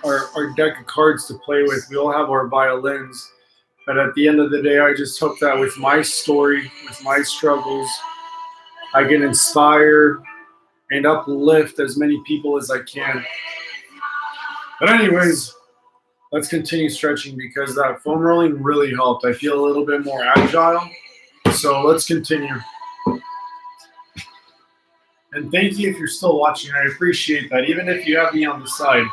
our deck of cards to play with. We all have our violins. But at the end of the day, I just hope that with my story, with my struggles, I can inspire and uplift as many people as I can. But anyways, let's continue stretching because that foam rolling really helped. I feel a little bit more agile. So let's continue. And thank you if you're still watching. I appreciate that, even if you have me on the side.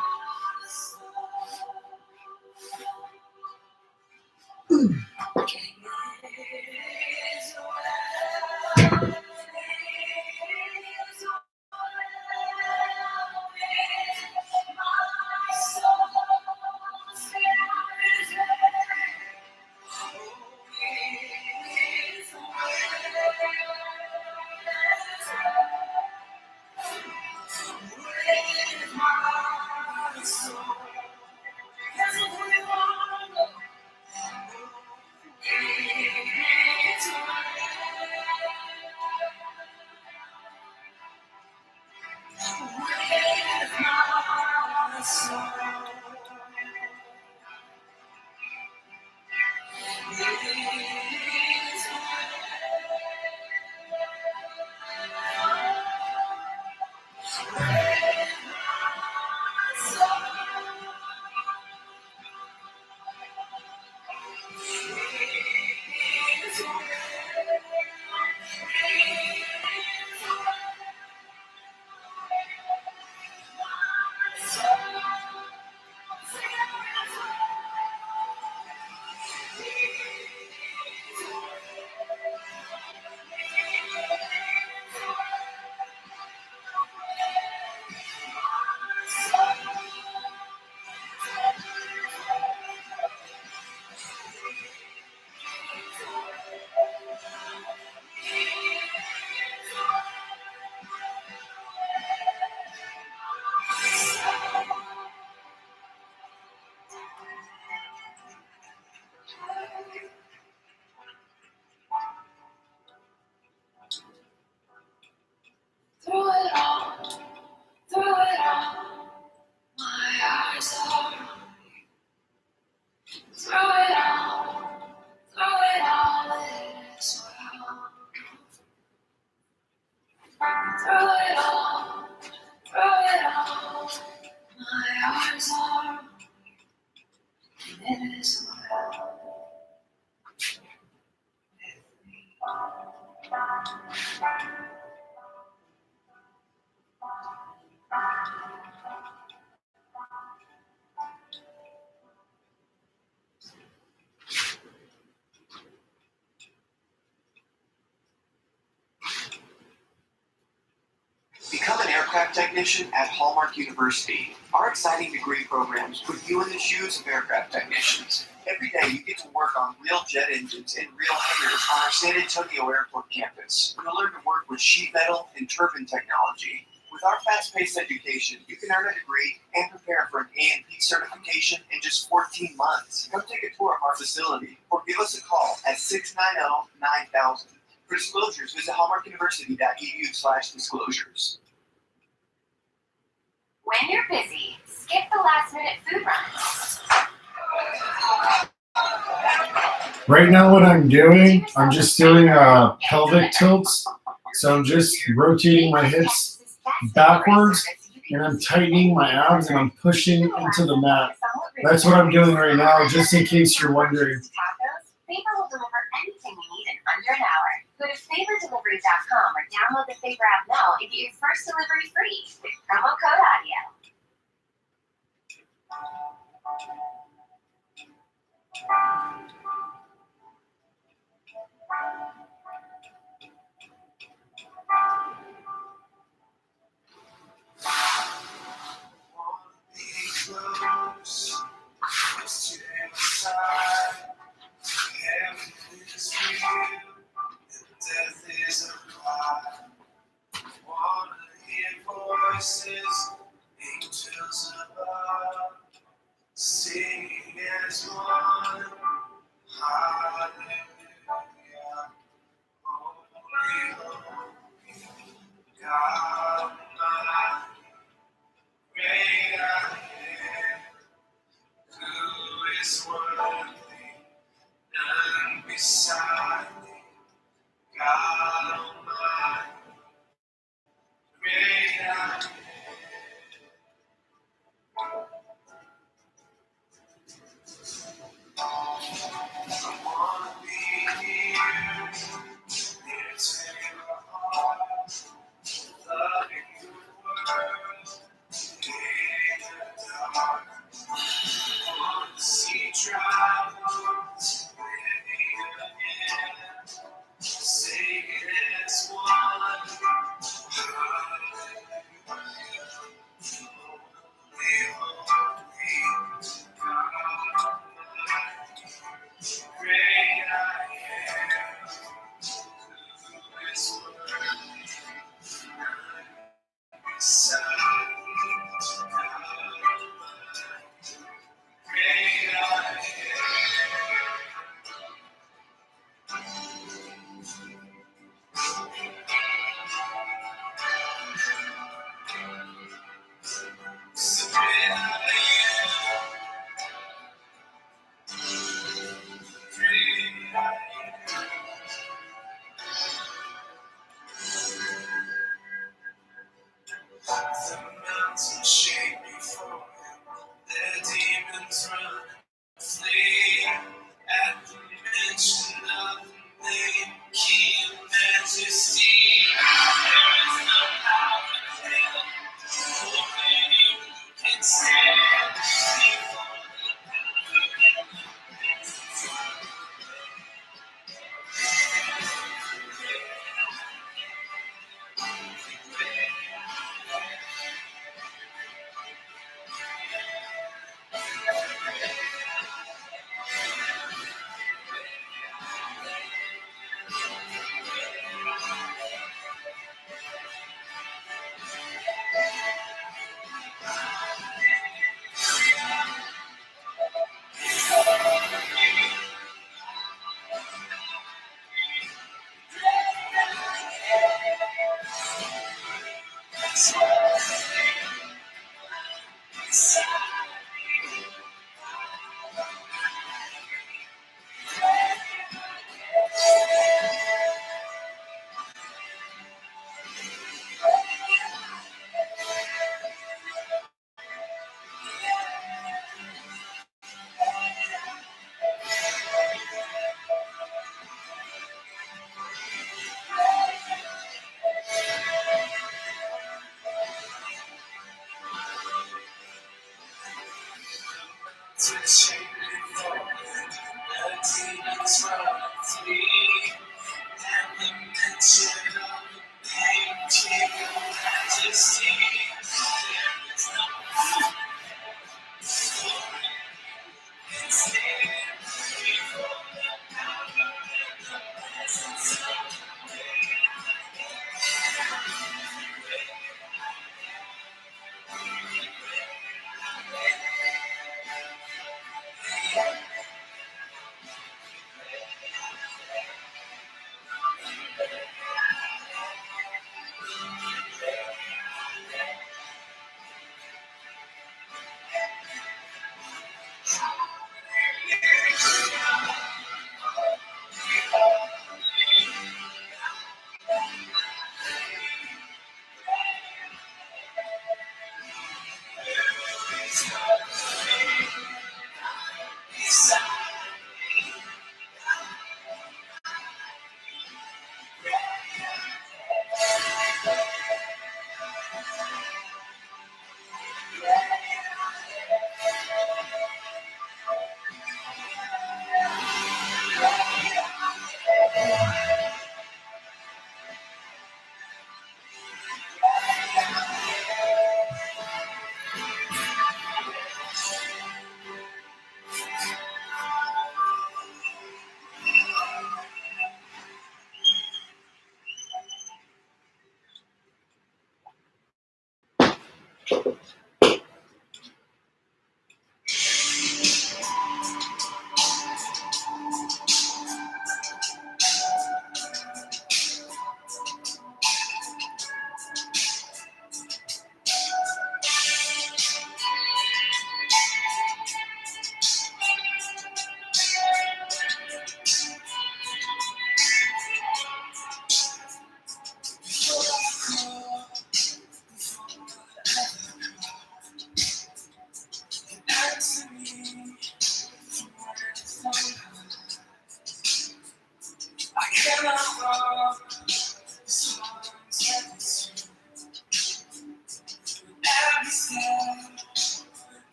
Through it all, my arms are invisible. Become an aircraft technician at Hallmark University. Our exciting degree programs put you in the shoes of aircraft technicians. Every day you get to work on real jet engines and real hangars on our San Antonio Airport campus. You'll learn to work with sheet metal and turbine technology. With our fast-paced education, you can earn a degree and prepare for an A&P certification in just 14 months. Come take a tour of our facility or give us a call at 690-9000. For disclosures, visit hallmarkuniversity.edu/disclosures. When you're busy, skip the last-minute food runs. Right now, what I'm doing, I'm just doing pelvic tilts. So I'm just rotating my hips backwards, and I'm tightening my abs, and I'm pushing into the mat. That's what I'm doing right now, just in case you're wondering. Favor will deliver anything you need in under an hour. Go to favordelivery.com or download the Favor app now and get your first delivery free with promo code AUDIO. Death is a lie. Wanna hear voices, angels above, singing as one. Hallelujah. Holy, holy, God Almighty, great I am. Who is worthy? None beside thee. God Almighty, great I am. I wanna be near to your heart, loving your word, in the dark. I wanna see dry bones living again, singing as one. Hallelujah. Holy, holy, God Almighty, great I am. Who is worthy? None beside thee. God Almighty, great I am. So great I am. Great I am. The mountains shake before him, the demons run and flee. At the mention of the name, King of Majesty, there is no power in hell, only you can stand before the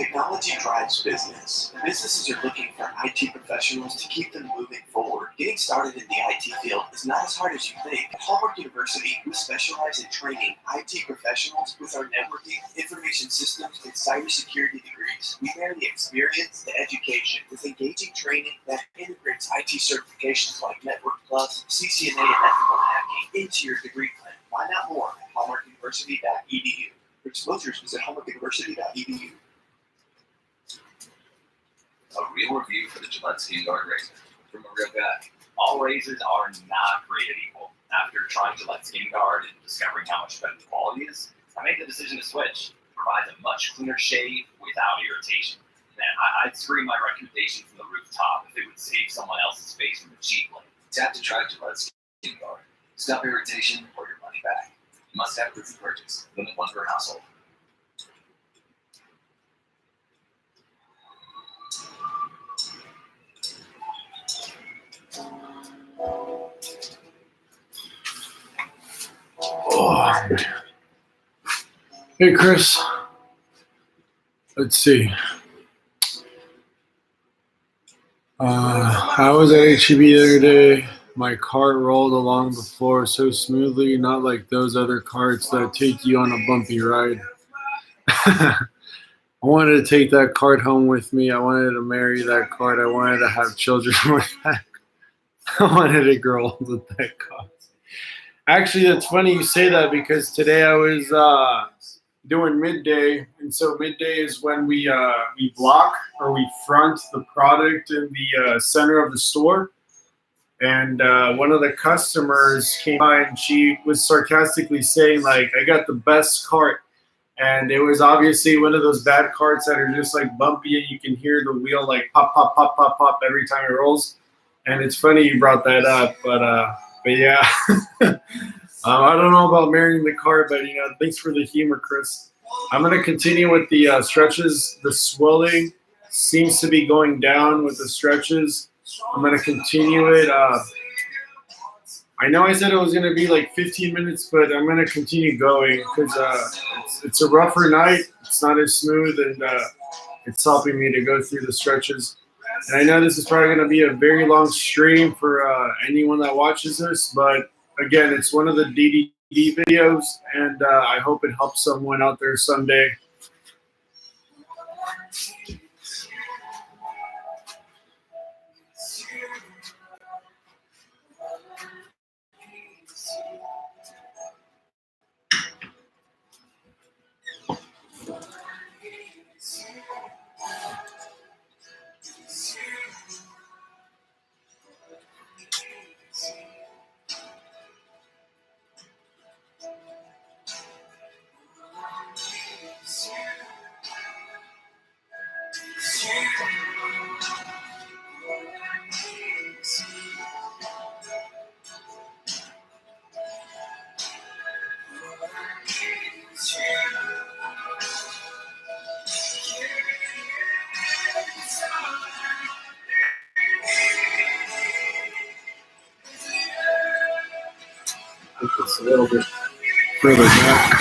Technology drives business. Businesses are looking for IT professionals to keep them moving forward. Getting started in the IT field is not as hard as you think. At Hallmark University, we specialize in training IT professionals with our networking, information systems, and cybersecurity degrees. We pair the experience to education with engaging training that integrates IT certifications like Network Plus, CCNA, and ethical hacking into your degree plan. Find out more at hallmarkuniversity.edu. For exposures, visit hallmarkuniversity.edu. A real review for the Gillette Skin Guard razor from a real guy. All razors are not created equal. After trying Gillette Skin Guard and discovering how much better the quality is, I made the decision to switch. It provides a much cleaner shave without irritation. And I'd scream my recommendation from the rooftop if it would save someone else's face from the cheap blade. Tap to try Gillette Skin Guard. Stop irritation or your money back. You must have proof of purchase. Limit one per household. Oh, man. Hey, Chris. Let's see. I was at HEB the other day. My cart rolled along the floor so smoothly, not like those other carts that take you on a bumpy ride. I wanted to take that cart home with me. I wanted to marry that cart. I wanted to have children with that. I wanted to grow old with that cart. Actually, it's funny you say that because today I was doing midday, and so midday is when we block or we front the product in the center of the store. And one of the customers came by and she was sarcastically saying, like, I got the best cart. And it was obviously one of those bad carts that are just like bumpy and you can hear the wheel like pop, pop, pop, pop, pop every time it rolls. And it's funny you brought that up, but yeah. I don't know about marrying the cart, but thanks for the humor, Chris. I'm going to continue with the stretches. The swelling seems to be going down with the stretches. I'm going to continue it. I know I said it was going to be like 15 minutes, but I'm going to continue going because it's a rougher night. It's not as smooth, and it's helping me to go through the stretches. And I know this is probably going to be a very long stream for anyone that watches this, but again, it's one of the DDD videos, and I hope it helps someone out there someday. I think it's a little bit further back.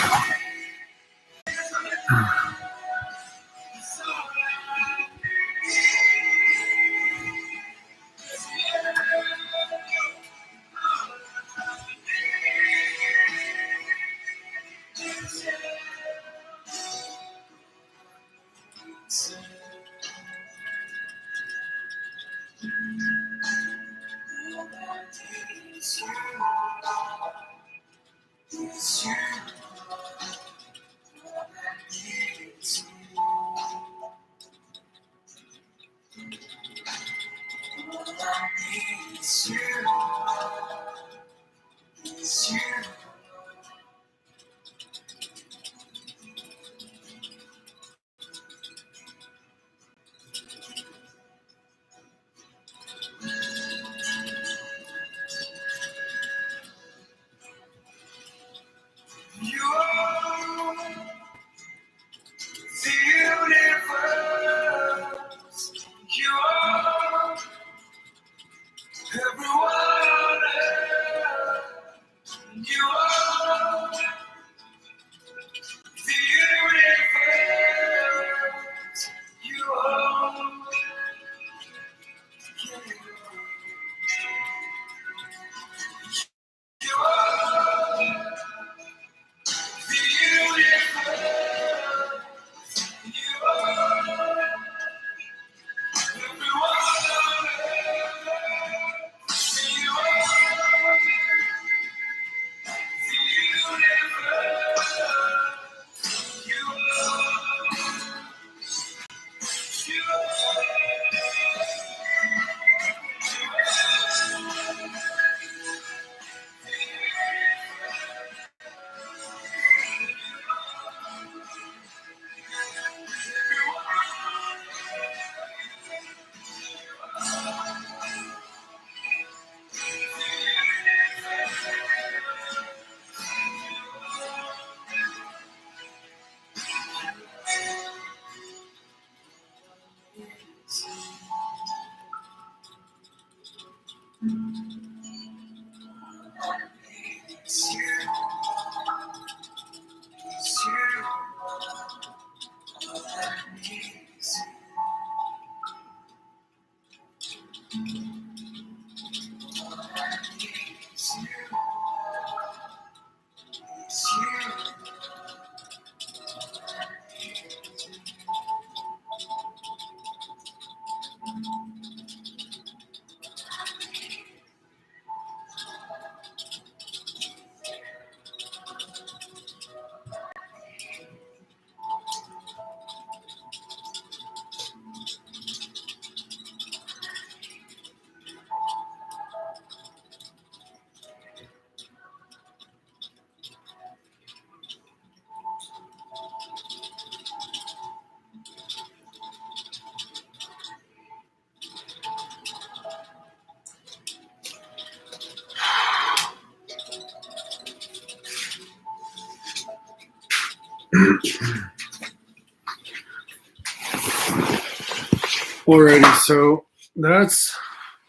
Alrighty, so that's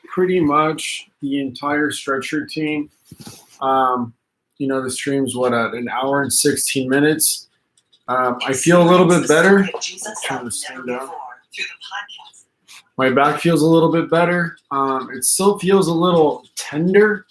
pretty much the entire stretch routine. The stream's at an hour and 16 minutes. I feel a little bit better. Turn this thing down. My back feels a little bit better. It still feels a little tender,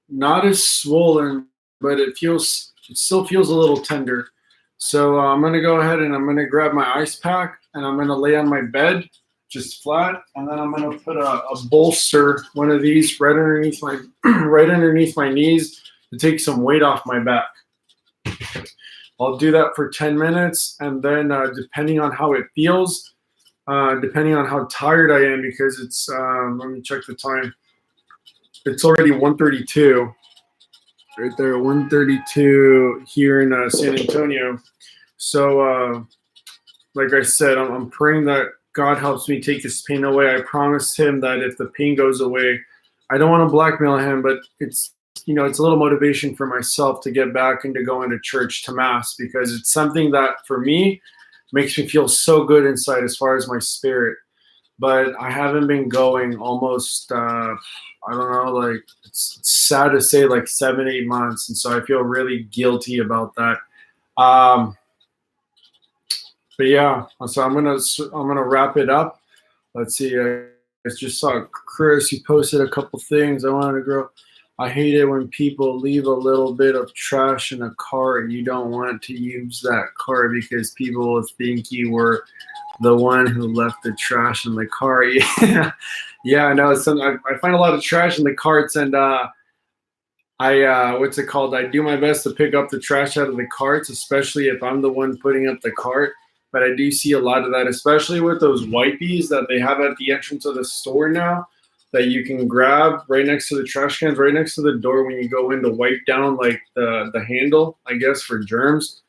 not as swollen, but it still feels a little tender. So I'm gonna go ahead and I'm gonna grab my ice pack and I'm gonna lay on my bed, just flat, and then I'm gonna put a bolster, one of these, right underneath my knees to take some weight off my back. I'll do that for 10 minutes, and then depending on how it feels, depending on how tired I am, because it's let me check the time. It's already 1:32. Right there, 1:32 here in San Antonio. So, like I said, I'm praying that God helps me take this pain away. I promised him that if the pain goes away, I don't want to blackmail him, but it's a little motivation for myself to get back into going to church, to mass, because it's something that for me makes me feel so good inside as far as my spirit. But I haven't been going almost, I don't know, like it's sad to say, like 7-8 months. And so I feel really guilty about that. But yeah, so I'm gonna wrap it up. Let's see. I just saw Chris. He posted a couple things. I wanted to grow. I hate it when people leave a little bit of trash in a car and you don't want to use that car because people will think you were the one who left the trash in the car. Yeah, yeah. I know. I find a lot of trash in the carts, and what's it called? I do my best to pick up the trash out of the carts, especially if I'm the one putting up the cart. But I do see a lot of that, especially with those wipies that they have at the entrance of the store now, that you can grab right next to the trash cans, right next to the door when you go in to wipe down like the handle, I guess, for germs.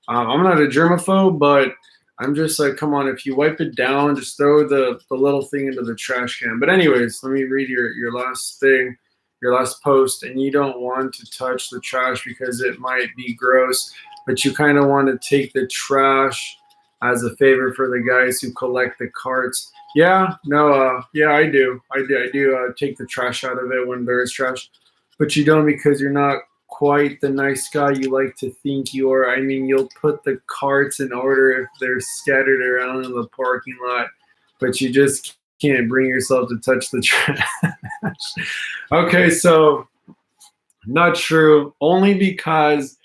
I'm not a germaphobe, but I'm just like, come on, if you wipe it down, just throw the little thing into the trash can. But anyways, let me read your last thing, your last post. And you don't want to touch the trash because it might be gross, but you kind of want to take the trash as a favor for the guys who collect the carts. Yeah, no, yeah, I do take the trash out of it when there is trash, but you don't, because you're not quite the nice guy you like to think you are. I mean, you'll put the carts in order if they're scattered around in the parking lot, but you just can't bring yourself to touch the trash. Okay, so not true, only because,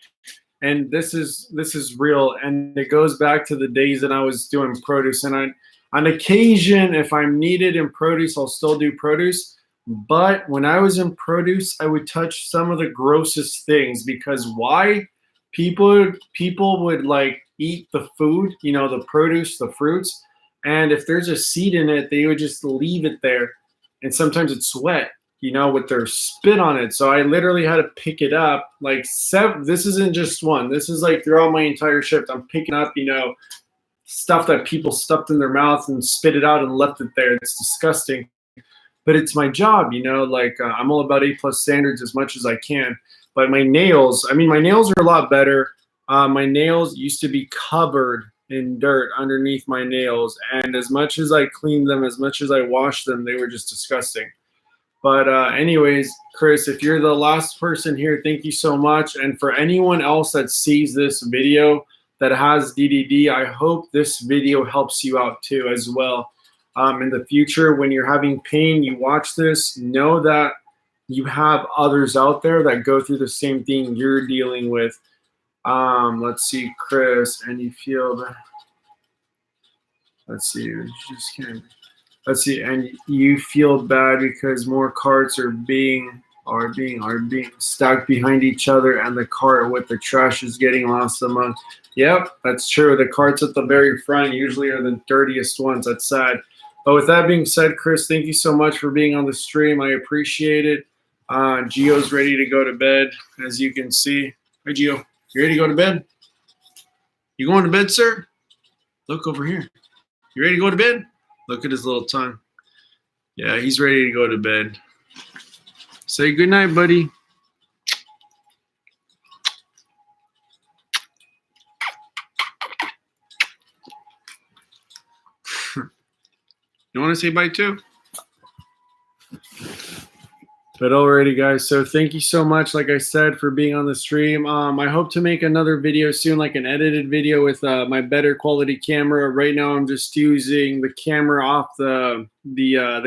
and this is real, and it goes back to the days that I was doing produce, and on occasion, if I'm needed in produce, I'll still do produce. But when I was in produce, I would touch some of the grossest things, because why? People would like eat the food, the produce, the fruits, and if there's a seed in it, they would just leave it there, and sometimes it's wet, with their spit on it. So I literally had to pick it up. Like this isn't just one. This is like throughout my entire shift, I'm picking up, stuff that people stuffed in their mouth and spit it out and left it there. It's disgusting. But it's my job, I'm all about A+ standards as much as I can. But my nails are a lot better. My nails used to be covered in dirt underneath my nails. And as much as I cleaned them, as much as I washed them, they were just disgusting. But anyways, Chris, if you're the last person here, thank you so much. And for anyone else that sees this video that has DDD, I hope this video helps you out too as well. In the future, when you're having pain, you watch this, know that you have others out there that go through the same thing you're dealing with. Let's see, Chris, and you feel that. Let's see, just kidding. Let's see, and you feel bad because more carts are being stacked behind each other, and the cart with the trash is getting lost among. Yep, that's true. The carts at the very front usually are the dirtiest ones. That's sad. But with that being said, Chris, thank you so much for being on the stream. I appreciate it. Gio's ready to go to bed, as you can see. Hi, Gio. You ready to go to bed? You going to bed, sir? Look over here. You ready to go to bed? Look at his little tongue. Yeah, he's ready to go to bed. Say good night, buddy. You want to say bye too? But alrighty, guys. So thank you so much, like I said, for being on the stream. I hope to make another video soon, like an edited video with my better quality camera. Right now, I'm just using the camera off the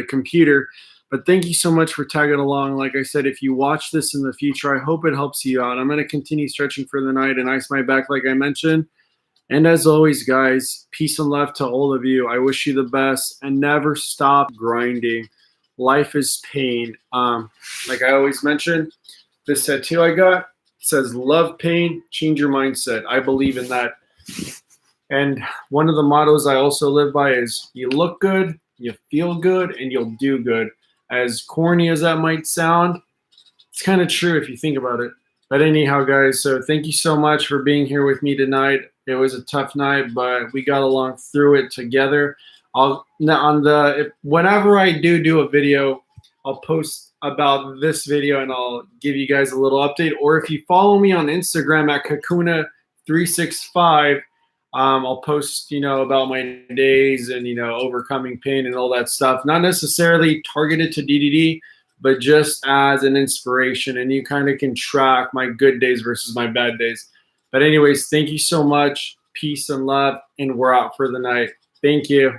computer. But thank you so much for tagging along. Like I said, if you watch this in the future, I hope it helps you out. I'm going to continue stretching for the night and ice my back, like I mentioned. And as always, guys, peace and love to all of you. I wish you the best and never stop grinding. Life is pain. Like I always mention, this tattoo I got says, love pain, change your mindset. I believe in that. And one of the mottos I also live by is you look good, you feel good, and you'll do good. As corny as that might sound, it's kind of true if you think about it. But anyhow, guys, so thank you so much for being here with me tonight. It was a tough night, but we got along through it together. Whenever I do a video, I'll post about this video and I'll give you guys a little update. Or if you follow me on Instagram at Kakuna365, I'll post, about my days and, overcoming pain and all that stuff. Not necessarily targeted to DDD, but just as an inspiration. And you kind of can track my good days versus my bad days. But anyways, thank you so much. Peace and love. And we're out for the night. Thank you.